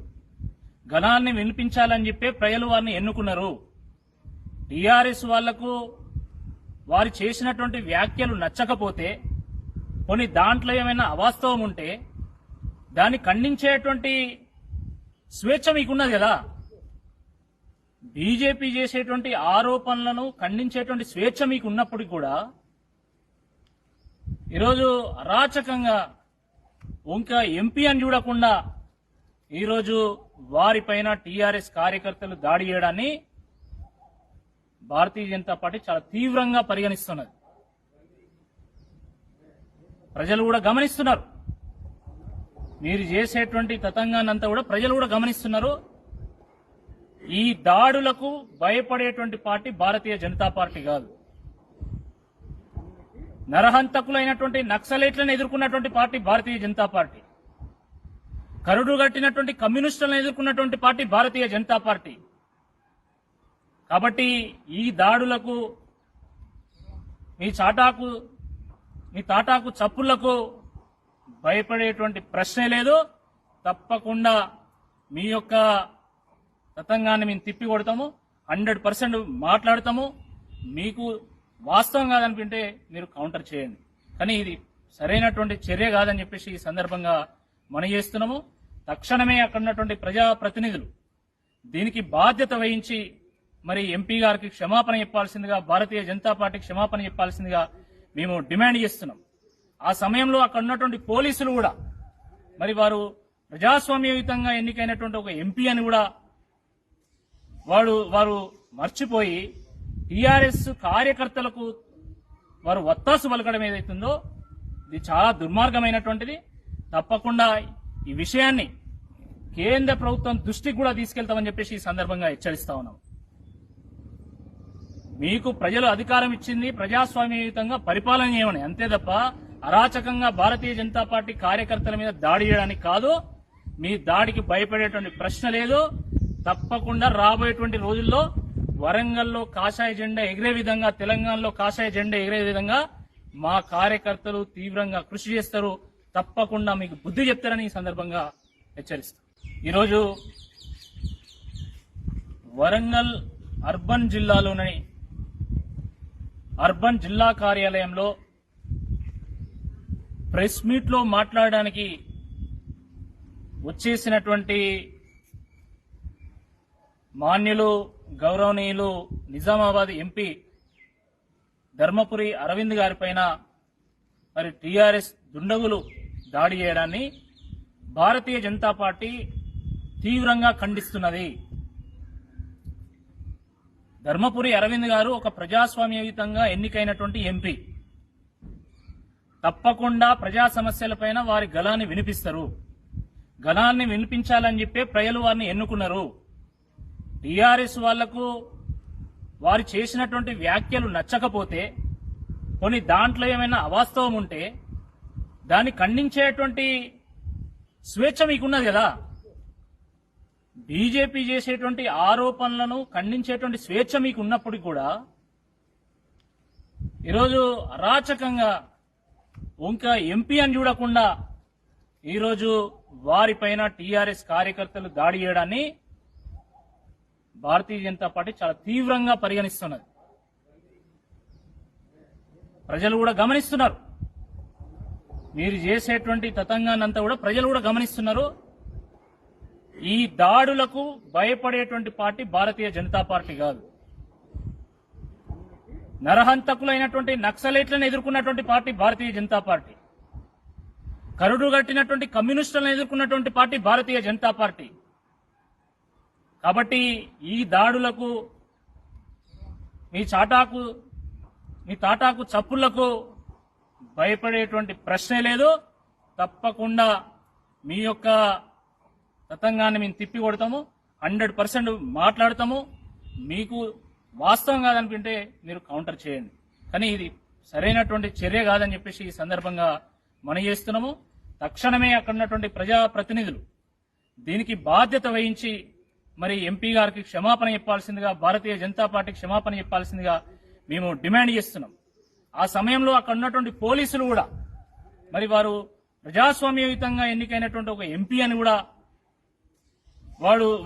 గళాన్ని వినిపించాలని చెప్పి ప్రజలు వారిని ఎన్నుకున్నారు. టీఆర్ఎస్ వాళ్లకు వారు చేసినటువంటి వ్యాఖ్యలు నచ్చకపోతే, కొన్ని దాంట్లో ఏమైనా అవాస్తవం ఉంటే దాన్ని ఖండించేటువంటి స్వేచ్ఛ మీకున్నది కదా. బీజేపీ చేసేటువంటి ఆరోపణలను ఖండించేటువంటి స్వేచ్ఛ మీకు ఉన్నప్పటికీ కూడా ఈరోజు అరాచకంగా ఇంకా ఎంపీ అని చూడకుండా ఈరోజు వారిపైన టీఆర్ఎస్ కార్యకర్తలు దాడి చేయడాన్ని భారతీయ జనతా పార్టీ చాలా తీవ్రంగా పరిగణిస్తున్నది. ప్రజలు కూడా గమనిస్తున్నారు. మీరు చేసేటువంటి తతంగాన్నంతా కూడా ప్రజలు కూడా గమనిస్తున్నారు. ఈ దాడులకు భయపడేటువంటి పార్టీ భారతీయ జనతా పార్టీ కాదు. నరహంతకులైనటువంటి నక్సలైట్లను ఎదుర్కొన్నటువంటి పార్టీ భారతీయ జనతా పార్టీ. కరుడుగట్టినటువంటి కమ్యూనిస్టులను ఎదుర్కొన్నటువంటి పార్టీ భారతీయ జనతా పార్టీ. కాబట్టి ఈ దాడులకు మీ తాటాకు చప్పుళ్లకు భయపడేటువంటి ప్రశ్నే లేదు. తప్పకుండా మీ యొక్క తతంగాన్ని మేము తిప్పి కొడతాము. 100% మాట్లాడతాము. మీకు వాస్తవం కాదనిపింటే మీరు కౌంటర్ చేయండి. కానీ ఇది సరైనటువంటి చర్య కాదని చెప్పేసి ఈ సందర్భంగా మనం చేస్తున్నాము. తక్షణమే అక్కడ ఉన్నటువంటి ప్రజాప్రతినిధులు దీనికి బాధ్యత వహించి మరి ఎంపీ గారికి క్షమాపణ చెప్పాల్సిందిగా, భారతీయ జనతా పార్టీకి క్షమాపణ చెప్పాల్సిందిగా మేము డిమాండ్ చేస్తున్నాం. ఆ సమయంలో అక్కడ ఉన్నటువంటి పోలీసులు కూడా మరి వారు ప్రజాస్వామ్యయుతంగా ఎన్నికైనటువంటి ఒక ఎంపీ అని కూడా వారు మర్చిపోయి టీఆర్ఎస్ కార్యకర్తలకు వారు వత్తాసు పలకడం ఏదైతుందో ఇది చాలా దుర్మార్గమైనటువంటిది. తప్పకుండా ఈ విషయాన్ని కేంద్ర ప్రభుత్వం దృష్టికి కూడా తీసుకెళ్తామని చెప్పేసి ఈ సందర్భంగా హెచ్చరిస్తా ఉన్నాం. మీకు ప్రజలు అధికారం ఇచ్చింది ప్రజాస్వామ్యయుతంగా పరిపాలన చేయమని, అంతే తప్ప అరాచకంగా భారతీయ జనతా పార్టీ కార్యకర్తల మీద దాడి చేయడానికి కాదు. మీ దాడికి భయపడేటువంటి ప్రశ్న లేదు. తప్పకుండా రాబోయేటువంటి రోజుల్లో వరంగల్లో కాషాయ జెండా ఎగిరే విధంగా, తెలంగాణలో కాషాయ జెండా ఎగిరే విధంగా మా కార్యకర్తలు తీవ్రంగా కృషి చేస్తారు. తప్పకుండా మీకు బుద్ధి చెప్తారని ఈ సందర్భంగా హెచ్చరిస్తాం. ఈరోజు వరంగల్ అర్బన్ జిల్లాలోని అర్బన్ జిల్లా కార్యాలయంలో ప్రెస్ మీట్ లో మాట్లాడడానికి వచ్చేసినటువంటి మాన్యులు గౌరవనీయులు నిజామాబాద్ ఎంపీ ధర్మపురి అరవింద్ గారిపైన మరి టీఆర్ఎస్ దుండగులు దాడి చేయడాన్ని భారతీయ జనతా పార్టీ తీవ్రంగా ఖండిస్తున్నది. ధర్మపురి అరవింద్ గారు ఒక ప్రజాస్వామ్యయుతంగా ఎన్నికైనటువంటి ఎంపీ. తప్పకుండా ప్రజా సమస్యలపైన వారి గళాన్ని వినిపిస్తారు. గళాన్ని వినిపించాలని చెప్పి ప్రజలు వారిని ఎన్నుకున్నారు. టీఆర్ఎస్ వాళ్లకు వారు చేసినటువంటి వ్యాఖ్యలు నచ్చకపోతే, కొన్ని దాంట్లో ఏమైనా అవాస్తవం ఉంటే దాన్ని ఖండించేటువంటి స్వేచ్ఛ మీకున్నది కదా. బీజేపీ చేసేటువంటి ఆరోపణలను ఖండించేటువంటి స్వేచ్ఛ మీకు ఉన్నప్పటికీ కూడా ఈరోజు అరాచకంగా ఇంకా ఎంపీ అని చూడకుండా ఈరోజు వారిపైన టీఆర్ఎస్ కార్యకర్తలు దాడి చేయడాన్ని భారతీయ జనతా పార్టీ చాలా తీవ్రంగా పరిగణిస్తున్నది. ప్రజలు కూడా గమనిస్తున్నారు. మీరు చేసేటువంటి తతంగాన్నంతా కూడా ప్రజలు కూడా గమనిస్తున్నారు. ఈ దాడులకు భయపడేటువంటి పార్టీ భారతీయ జనతా పార్టీ కాదు. నరహంతకులైనటువంటి నక్సలైట్లను ఎదుర్కొన్నటువంటి పార్టీ భారతీయ జనతా పార్టీ. కరుడు గట్టినటువంటి కమ్యూనిస్టులను ఎదుర్కొన్నటువంటి పార్టీ భారతీయ జనతా పార్టీ. కాబట్టి ఈ దాడులకు మీ తాటాకు చప్పుళ్లకు భయపడేటువంటి ప్రశ్నే లేదు. తప్పకుండా మీ యొక్క తతంగాన్ని మేము తిప్పి కొడతాము, 100% మాట్లాడతాము. మీకు వాస్తవం కాదనుకుంటే మీరు కౌంటర్ చేయండి. కానీ ఇది సరైనటువంటి చర్య కాదని చెప్పేసి ఈ సందర్భంగా మనం చేస్తున్నాము. తక్షణమే అక్కడ ఉన్నటువంటి ప్రజాప్రతినిధులు దీనికి బాధ్యత వహించి మరి ఎంపీ గారికి క్షమాపణ చెప్పాల్సిందిగా, భారతీయ జనతా పార్టీకి క్షమాపణ చెప్పాల్సిందిగా మేము డిమాండ్ చేస్తున్నాం. ఆ సమయంలో అక్కడ ఉన్నటువంటి పోలీసులు కూడా మరి వారు ప్రజాస్వామ్యయుతంగా ఎన్నికైనటువంటి ఒక ఎంపీ అని కూడా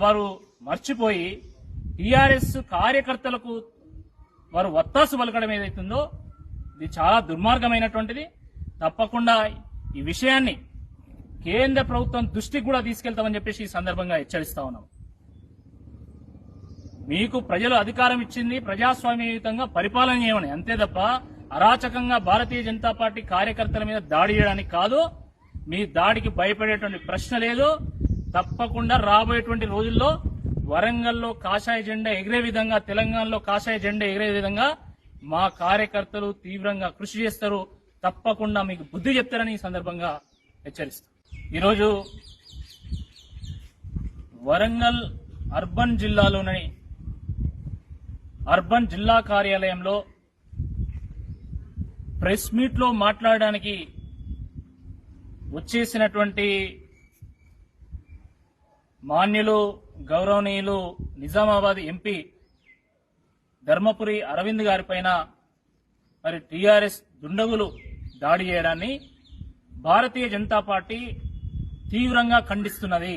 వారు మర్చిపోయి టీఆర్ఎస్ కార్యకర్తలకు వారు వత్తాసు పలకడం ఏదైతుందో ఇది చాలా దుర్మార్గమైనటువంటిది. తప్పకుండా ఈ విషయాన్ని కేంద్ర ప్రభుత్వం దృష్టికి కూడా తీసుకెళ్తామని చెప్పేసి ఈ సందర్భంగా హెచ్చరిస్తా ఉన్నాం. మీకు ప్రజలు అధికారం ఇచ్చింది ప్రజాస్వామ్యయుతంగా పరిపాలన చేయమని, అంతే తప్ప అరాచకంగా భారతీయ జనతా పార్టీ కార్యకర్తల మీద దాడి చేయడానికి కాదు. మీ దాడికి భయపడేటువంటి ప్రశ్న లేదు. తప్పకుండా రాబోయేటువంటి రోజుల్లో వరంగల్లో కాషాయ జెండా ఎగిరే విధంగా, తెలంగాణలో కాషాయ జెండా ఎగిరే విధంగా మా కార్యకర్తలు తీవ్రంగా కృషి చేస్తారు. తప్పకుండా మీకు బుద్ధి చెప్తారని ఈ సందర్భంగా హెచ్చరిస్తారు. ఈరోజు వరంగల్ అర్బన్ జిల్లాలోని అర్బన్ జిల్లా కార్యాలయంలో ప్రెస్ మీట్ లో మాట్లాడడానికి వచ్చేసినటువంటి మాన్యులు గౌరవనీయులు నిజామాబాద్ ఎంపీ ధర్మపురి అరవింద్ గారి పైన మరి టీఆర్ఎస్ దుండగులు దాడి చేయడాన్ని భారతీయ జనతా పార్టీ తీవ్రంగా ఖండిస్తున్నది.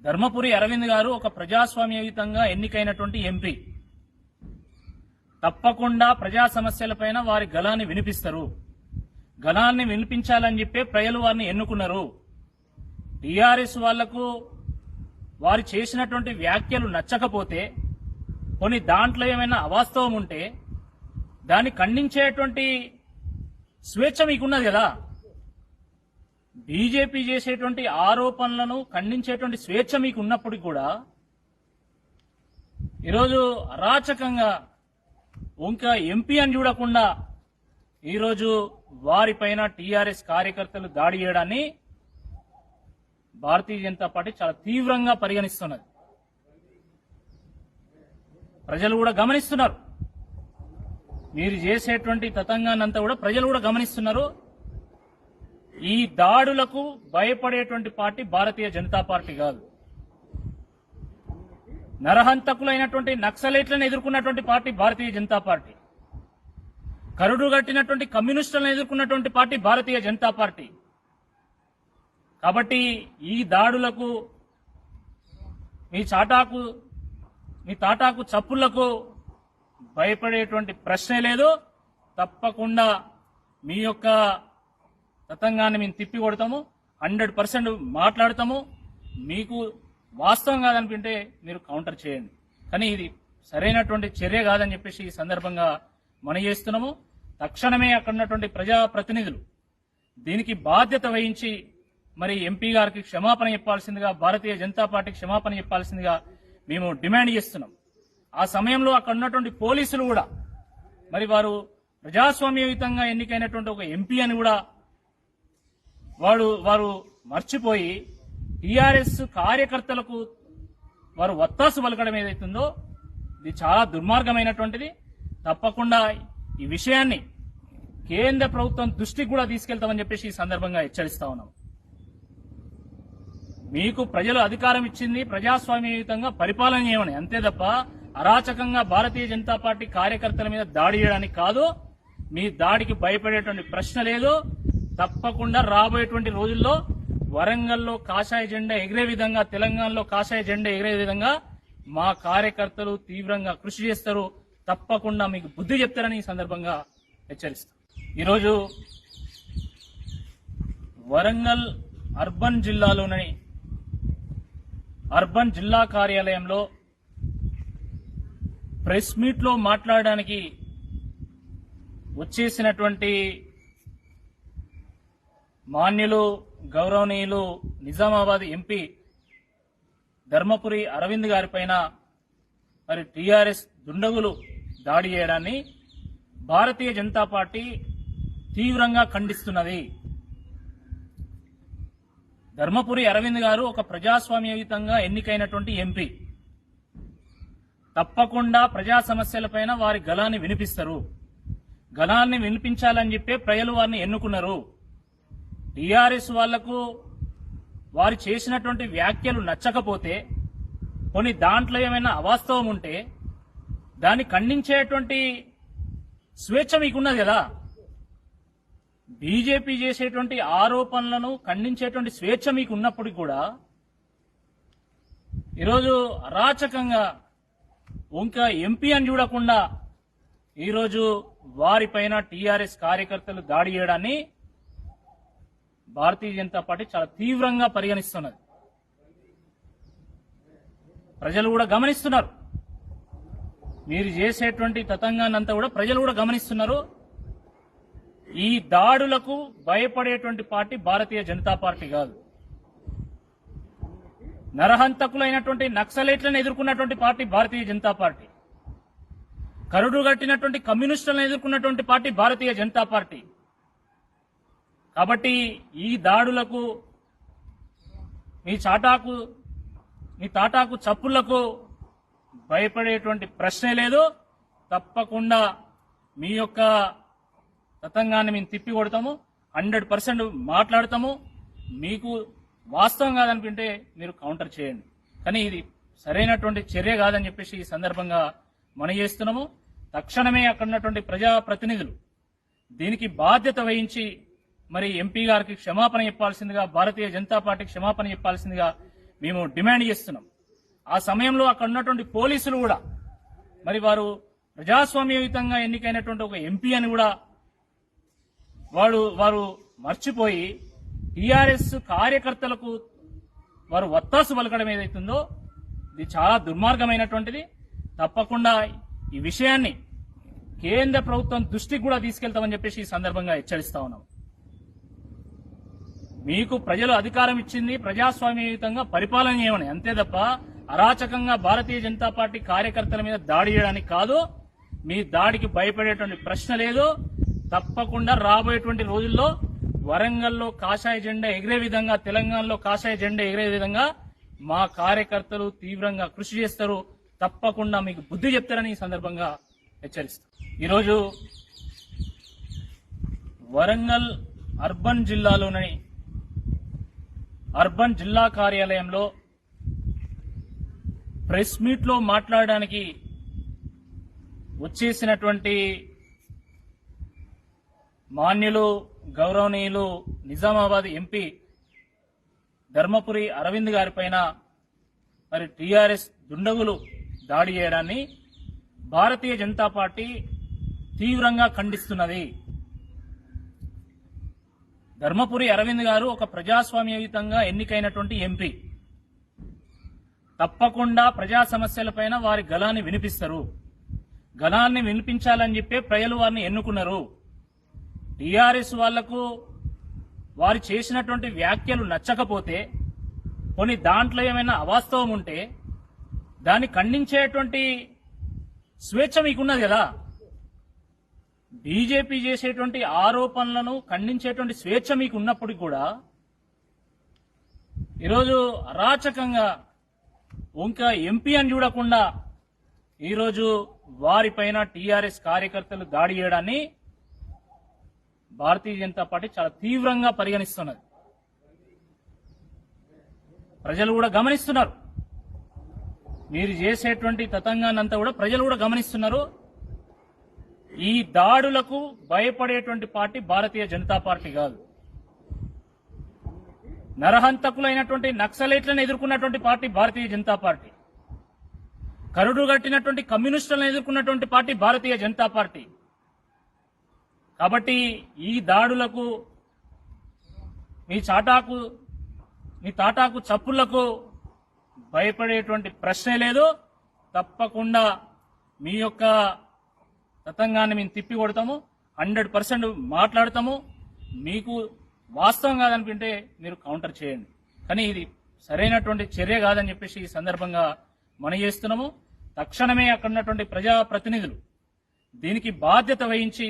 ధర్మపురి అరవింద్ గారు ఒక ప్రజాస్వామ్యయుతంగా ఎన్నికైనటువంటి ఎంపీ. తప్పకుండా ప్రజా సమస్యలపైన వారి గళాన్ని వినిపిస్తారు. గళాన్ని వినిపించాలని చెప్పి ప్రజలు వారిని ఎన్నుకున్నారు. టీఆర్ఎస్ వాళ్లకు వారు చేసినటువంటి వ్యాఖ్యలు నచ్చకపోతే, కొన్ని దాంట్లో ఏమైనా అవాస్తవం ఉంటే దాన్ని ఖండించేటువంటి స్వేచ్ఛ మీకున్నది కదా. బీజేపీ చేసేటువంటి ఆరోపణలను ఖండించేటువంటి స్వేచ్ఛ మీకు ఉన్నప్పటికీ కూడా ఈరోజు అరాచకంగా ఇంకా ఎంపీ అని చూడకుండా ఈరోజు వారిపైన టీఆర్ఎస్ కార్యకర్తలు దాడి చేయడాన్ని భారతీయ జనతా పార్టీ చాలా తీవ్రంగా పరిగణిస్తున్నది. ప్రజలు కూడా గమనిస్తున్నారు. మీరు చేసేటువంటి తతంగాన్నంతా కూడా ప్రజలు కూడా గమనిస్తున్నారు. ఈ దాడులకు భయపడేటువంటి పార్టీ భారతీయ జనతా పార్టీ కాదు. నరహంతకులైనటువంటి నక్సలైట్లను ఎదుర్కొన్నటువంటి పార్టీ భారతీయ జనతా పార్టీ. కరుడు గట్టినటువంటి కమ్యూనిస్టులను ఎదుర్కొన్నటువంటి పార్టీ భారతీయ జనతా పార్టీ. కాబట్టి ఈ దాడులకు మీ తాటాకు చప్పుళ్లకు భయపడేటువంటి ప్రశ్నే లేదు. తప్పకుండా మీ యొక్క తతంగాన్ని మేము తిప్పి కొడతాము, 100% మాట్లాడతాము. మీకు వాస్తవం కాదనుకుంటే మీరు కౌంటర్ చేయండి. కానీ ఇది సరైనటువంటి చర్య కాదని చెప్పేసి ఈ సందర్భంగా మనం చేస్తున్నాము. తక్షణమే అక్కడ ఉన్నటువంటి ప్రజాప్రతినిధులు దీనికి బాధ్యత వహించి మరి ఎంపీ గారికి క్షమాపణ చెప్పాల్సిందిగా, భారతీయ జనతా పార్టీకి క్షమాపణ చెప్పాల్సిందిగా మేము డిమాండ్ చేస్తున్నాం. ఆ సమయంలో అక్కడ ఉన్నటువంటి పోలీసులు కూడా మరి వారు ప్రజాస్వామ్యయుతంగా ఎన్నికైనటువంటి ఒక ఎంపీ అని కూడా వారు మర్చిపోయి టీఆర్ఎస్ కార్యకర్తలకు వారు వత్తాసు పలకడం ఏదైతుందో ఇది చాలా దుర్మార్గమైనటువంటిది. తప్పకుండా ఈ విషయాన్ని కేంద్ర ప్రభుత్వం దృష్టికి కూడా తీసుకెళ్తామని చెప్పేసి ఈ సందర్భంగా హెచ్చరిస్తా ఉన్నాం. మీకు ప్రజలు అధికారం ఇచ్చింది ప్రజాస్వామ్యయుతంగా పరిపాలన చేయమని, అంతే తప్ప అరాచకంగా భారతీయ జనతా పార్టీ కార్యకర్తల మీద దాడి చేయడానికి కాదు. మీ దాడికి భయపడేటువంటి ప్రశ్న లేదు. తప్పకుండా రాబోయేటువంటి రోజుల్లో వరంగల్లో కాషాయ జెండా ఎగిరే విధంగా, తెలంగాణలో కాషాయ జెండా ఎగిరే విధంగా మా కార్యకర్తలు తీవ్రంగా కృషి చేస్తారు. తప్పకుండా మీకు బుద్ధి చెప్తారని ఈ సందర్భంగా హెచ్చరిస్తారు. ఈరోజు వరంగల్ అర్బన్ జిల్లాలోని అర్బన్ జిల్లా కార్యాలయంలో ప్రెస్ మీట్ లో మాట్లాడడానికి వచ్చేసినటువంటి మాన్యులు గౌరవనీయులు నిజామాబాద్ ఎంపీ ధర్మపురి అరవింద్ గారిపైన మరి టీఆర్ఎస్ దుండగులు దాడి చేయడాన్ని భారతీయ జనతా పార్టీ తీవ్రంగా ఖండిస్తున్నది. ధర్మపురి అరవింద్ గారు ఒక ప్రజాస్వామ్యయుతంగా ఎన్నికైనటువంటి ఎంపీ. తప్పకుండా ప్రజా సమస్యలపైన వారి గళాన్ని వినిపిస్తారు. గళాన్ని వినిపించాలని చెప్పి ప్రజలు వారిని ఎన్నుకున్నారు. టీఆర్ఎస్ వాళ్లకు వారు చేసినటువంటి వ్యాఖ్యలు నచ్చకపోతే, కొన్ని దాంట్లో ఏమైనా అవాస్తవం ఉంటే దాన్ని ఖండించేటువంటి స్వేచ్ఛ మీకున్నది కదా. బీజేపీ చేసేటువంటి ఆరోపణలను ఖండించేటువంటి స్వేచ్ఛ మీకు ఉన్నప్పటికీ కూడా ఈరోజు అరాచకంగా ఇంకా ఎంపీ అని చూడకుండా ఈరోజు వారిపైన టీఆర్ఎస్ కార్యకర్తలు దాడి చేయడాన్ని భారతీయ జనతా పార్టీ చాలా తీవ్రంగా పరిగణిస్తున్నది. ప్రజలు కూడా గమనిస్తున్నారు. మీరు చేసేటువంటి తతంగాన్నంతా కూడా ప్రజలు కూడా గమనిస్తున్నారు. ఈ దాడులకు భయపడేటువంటి పార్టీ భారతీయ జనతా పార్టీ కాదు. నరహంతకులైనటువంటి నక్సలైట్లను ఎదుర్కొన్నటువంటి పార్టీ భారతీయ జనతా పార్టీ. కరుడుగట్టినటువంటి కమ్యూనిస్టులను ఎదుర్కొన్నటువంటి పార్టీ భారతీయ జనతా పార్టీ. కాబట్టి ఈ దాడులకు మీ తాటాకు చప్పుళ్లకు భయపడేటువంటి ప్రశ్నే లేదు. తప్పకుండా మీ యొక్క తతంగాన్ని మేము తిప్పి కొడతాము. 100% మాట్లాడతాము. మీకు వాస్తవం కాదనిపింటే మీరు కౌంటర్ చేయండి. కానీ ఇది సరైనటువంటి చర్య కాదని చెప్పేసి ఈ సందర్భంగా మనం చేస్తున్నాము. తక్షణమే అక్కడ ఉన్నటువంటి ప్రజాప్రతినిధులు దీనికి బాధ్యత వహించి మరి ఎంపీ గారికి క్షమాపణ చెప్పాల్సిందిగా, భారతీయ జనతా పార్టీకి క్షమాపణ చెప్పాల్సిందిగా మేము డిమాండ్ చేస్తున్నాం. ఆ సమయంలో అక్కడ ఉన్నటువంటి పోలీసులు కూడా మరి వారు ప్రజాస్వామ్యయుతంగా ఎన్నికైనటువంటి ఒక ఎంపీ అని కూడా వారు మర్చిపోయి టీఆర్ఎస్ కార్యకర్తలకు వారు వత్తాసు పలకడం ఏదైతుందో ఇది చాలా దుర్మార్గమైనటువంటిది. తప్పకుండా ఈ విషయాన్ని కేంద్ర ప్రభుత్వం దృష్టికి కూడా తీసుకెళ్తామని చెప్పేసి ఈ సందర్భంగా హెచ్చరిస్తా ఉన్నాం. మీకు ప్రజలు అధికారం ఇచ్చింది ప్రజాస్వామ్యయుతంగా పరిపాలన చేయమని, అంతే తప్ప అరాచకంగా భారతీయ జనతా పార్టీ కార్యకర్తల మీద దాడి చేయడానికి కాదు. మీ దాడికి భయపడేటువంటి ప్రశ్న లేదు. తప్పకుండా రాబోయేటువంటి రోజుల్లో వరంగల్లో కాషాయ జెండా ఎగిరే విధంగా, తెలంగాణలో కాషాయ జెండా ఎగిరే విధంగా మా కార్యకర్తలు తీవ్రంగా కృషి చేస్తారు. తప్పకుండా మీకు బుద్ధి చెప్తారని ఈ సందర్భంగా హెచ్చరిస్తారు. ఈరోజు వరంగల్ అర్బన్ జిల్లాలోని అర్బన్ జిల్లా కార్యాలయంలో ప్రెస్ మీట్ లో మాట్లాడడానికి వచ్చేసినటువంటి మాన్యులు గౌరవనీయులు నిజామాబాద్ ఎంపీ ధర్మపురి అరవింద్ గారిపైన మరి టీఆర్ఎస్ దుండగులు దాడి చేయడాన్ని భారతీయ జనతా పార్టీ తీవ్రంగా ఖండిస్తున్నది. ధర్మపురి అరవింద్ గారు ఒక ప్రజాస్వామ్యయుతంగా ఎన్నికైనటువంటి ఎంపీ. తప్పకుండా ప్రజా సమస్యలపైన వారి గళాన్ని వినిపిస్తారు. గళాన్ని వినిపించాలని చెప్పి ప్రజలు వారిని ఎన్నుకున్నారు. టీఆర్ఎస్ వాళ్లకు వారు చేసినటువంటి వ్యాఖ్యలు నచ్చకపోతే, కొన్ని దాంట్లో ఏమైనా అవాస్తవం ఉంటే దాన్ని ఖండించేటువంటి స్వేచ్ఛ మీకున్నది కదా. బీజేపీ చేసేటువంటి ఆరోపణలను ఖండించేటువంటి స్వేచ్ఛ మీకు ఉన్నప్పటికీ కూడా ఈరోజు అరాచకంగా ఇంకా ఎంపీ అని చూడకుండా ఈరోజు వారిపైన టీఆర్ఎస్ కార్యకర్తలు దాడి చేయడాన్ని భారతీయ జనతా పార్టీ చాలా తీవ్రంగా పరిగణిస్తున్నది. ప్రజలు కూడా గమనిస్తున్నారు. మీరు చేసేటువంటి తతంగాన్నంతా కూడా ప్రజలు కూడా గమనిస్తున్నారు. ఈ దాడులకు భయపడేటువంటి పార్టీ భారతీయ జనతా పార్టీ కాదు. నరహంతకులైనటువంటి నక్సలైట్లను ఎదుర్కొన్నటువంటి పార్టీ భారతీయ జనతా పార్టీ. కరుడుగట్టినటువంటి కమ్యూనిస్టులను ఎదుర్కొన్నటువంటి పార్టీ భారతీయ జనతా పార్టీ. కాబట్టి ఈ దాడులకు మీ తాటాకు చప్పుళ్లకు భయపడేటువంటి ప్రశ్నే లేదు. తప్పకుండా మీ యొక్క తతంగాన్ని మేము తిప్పి కొడతాము, 100% మాట్లాడతాము. మీకు వాస్తవం కాదనుకుంటే మీరు కౌంటర్ చేయండి. కానీ ఇది సరైనటువంటి చర్య కాదని చెప్పేసి ఈ సందర్భంగా మనం చేస్తున్నాము. తక్షణమే అక్కడ ఉన్నటువంటి ప్రజాప్రతినిధులు దీనికి బాధ్యత వహించి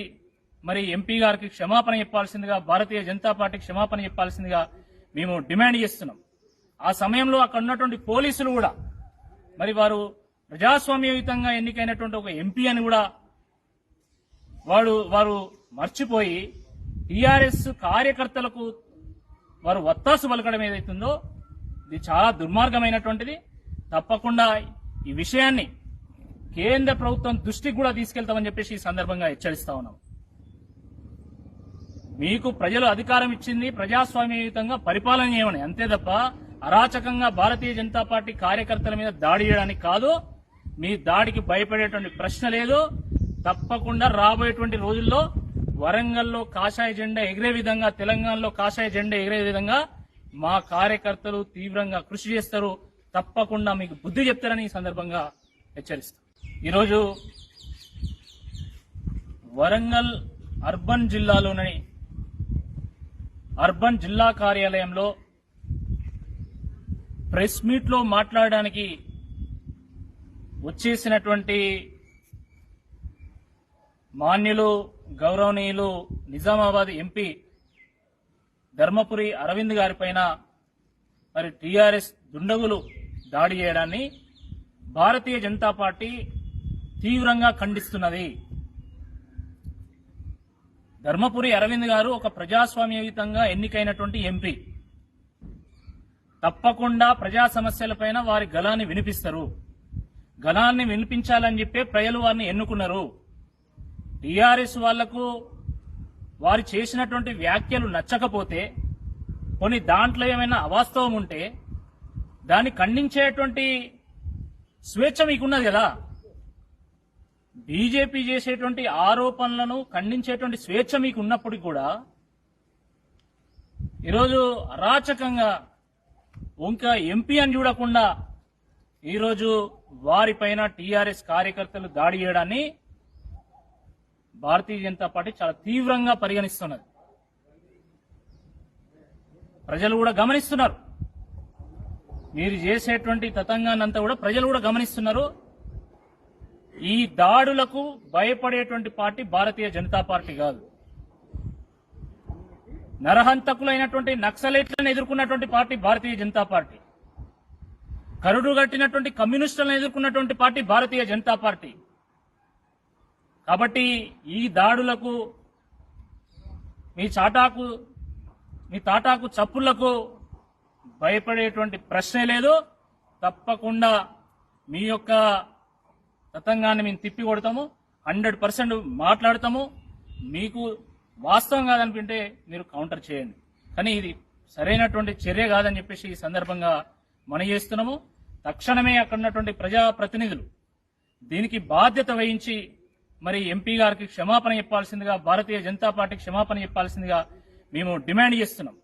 మరి ఎంపీ గారికి క్షమాపణ చెప్పాల్సిందిగా, భారతీయ జనతా పార్టీకి క్షమాపణ చెప్పాల్సిందిగా మేము డిమాండ్ చేస్తున్నాం. ఆ సమయంలో అక్కడ ఉన్నటువంటి పోలీసులు కూడా మరి వారు ప్రజాస్వామ్యయుతంగా ఎన్నికైనటువంటి ఒక ఎంపీ అని కూడా వారు మర్చిపోయి టీఆర్ఎస్ కార్యకర్తలకు వారు వత్తాసు పలకడం ఏదైతుందో ఇది చాలా దుర్మార్గమైనటువంటిది. తప్పకుండా ఈ విషయాన్ని కేంద్ర ప్రభుత్వం దృష్టికి కూడా తీసుకెళ్తామని చెప్పేసి ఈ సందర్భంగా హెచ్చరిస్తా ఉన్నాం. మీకు ప్రజలు అధికారం ఇచ్చింది ప్రజాస్వామ్యయుతంగా పరిపాలన చేయమని, అంతే తప్ప అరాచకంగా భారతీయ జనతా పార్టీ కార్యకర్తల మీద దాడి చేయడానికి కాదు. మీ దాడికి భయపడేటువంటి ప్రశ్న లేదు. తప్పకుండా రాబోయేటువంటి రోజుల్లో వరంగల్లో కాషాయ జెండా ఎగిరే విధంగా, తెలంగాణలో కాషాయ జెండా ఎగిరే విధంగా మా కార్యకర్తలు తీవ్రంగా కృషి చేస్తారు. తప్పకుండా మీకు బుద్ధి చెప్తారని ఈ సందర్భంగా హెచ్చరిస్తారు. ఈరోజు వరంగల్ అర్బన్ జిల్లాలోని అర్బన్ జిల్లా కార్యాలయంలో ప్రెస్ మీట్ లో మాట్లాడడానికి వచ్చేసినటువంటి మాన్యులు గౌరవనీయులు నిజామాబాద్ ఎంపీ ధర్మపురి అరవింద్ గారి పైన మరి టీఆర్ఎస్ దుండగులు దాడి చేయడాన్ని భారతీయ జనతా పార్టీ తీవ్రంగా ఖండిస్తున్నది. ధర్మపురి అరవింద్ గారు ఒక ప్రజాస్వామ్యయుతంగా ఎన్నికైనటువంటి ఎంపీ. తప్పకుండా ప్రజా సమస్యలపైన వారి గళాన్ని వినిపిస్తారు. గళాన్ని వినిపించాలని చెప్పి ప్రజలు వారిని ఎన్నుకున్నారు. టీఆర్ఎస్ వాళ్లకు వారు చేసినటువంటి వ్యాఖ్యలు నచ్చకపోతే, కొన్ని దాంట్లో ఏమైనా అవాస్తవం ఉంటే దాన్ని ఖండించేటువంటి స్వేచ్ఛ మీకున్నది కదా. బీజేపీ చేసేటువంటి ఆరోపణలను ఖండించేటువంటి స్వేచ్ఛ మీకు ఉన్నప్పటికీ కూడా ఈరోజు అరాచకంగా ఇంకా ఎంపీ అని చూడకుండా ఈరోజు వారిపైన టీఆర్ఎస్ కార్యకర్తలు దాడి చేయడాన్ని భారతీయ జనతా పార్టీ చాలా తీవ్రంగా పరిగణిస్తున్నది. ప్రజలు కూడా గమనిస్తున్నారు. మీరు చేసేటువంటి తతంగాన్నంతా కూడా ప్రజలు కూడా గమనిస్తున్నారు. ఈ దాడులకు భయపడేటువంటి పార్టీ భారతీయ జనతా పార్టీ కాదు. నరహంతకులైనటువంటి నక్సలైట్లను ఎదుర్కొన్నటువంటి పార్టీ భారతీయ జనతా పార్టీ. కరుడు గట్టినటువంటి కమ్యూనిస్టులను ఎదుర్కొన్నటువంటి పార్టీ భారతీయ జనతా పార్టీ. కాబట్టి ఈ దాడులకు మీ తాటాకు చప్పుళ్లకు భయపడేటువంటి ప్రశ్నే లేదు. తప్పకుండా మీ యొక్క తతంగాన్ని మేము తిప్పి కొడతాము, 100% మాట్లాడతాము. మీకు వాస్తవం కాదనుకుంటే మీరు కౌంటర్ చేయండి. కానీ ఇది సరైనటువంటి చర్య కాదని చెప్పేసి ఈ సందర్భంగా మనం చేస్తున్నాము. తక్షణమే అక్కడ ఉన్నటువంటి ప్రజాప్రతినిధులు దీనికి బాధ్యత వహించి మరి ఎంపీ గారికి క్షమాపణ చెప్పాల్సిందిగా, భారతీయ జనతా పార్టీకి క్షమాపణ చెప్పాల్సిందిగా మేము డిమాండ్ చేస్తున్నాం.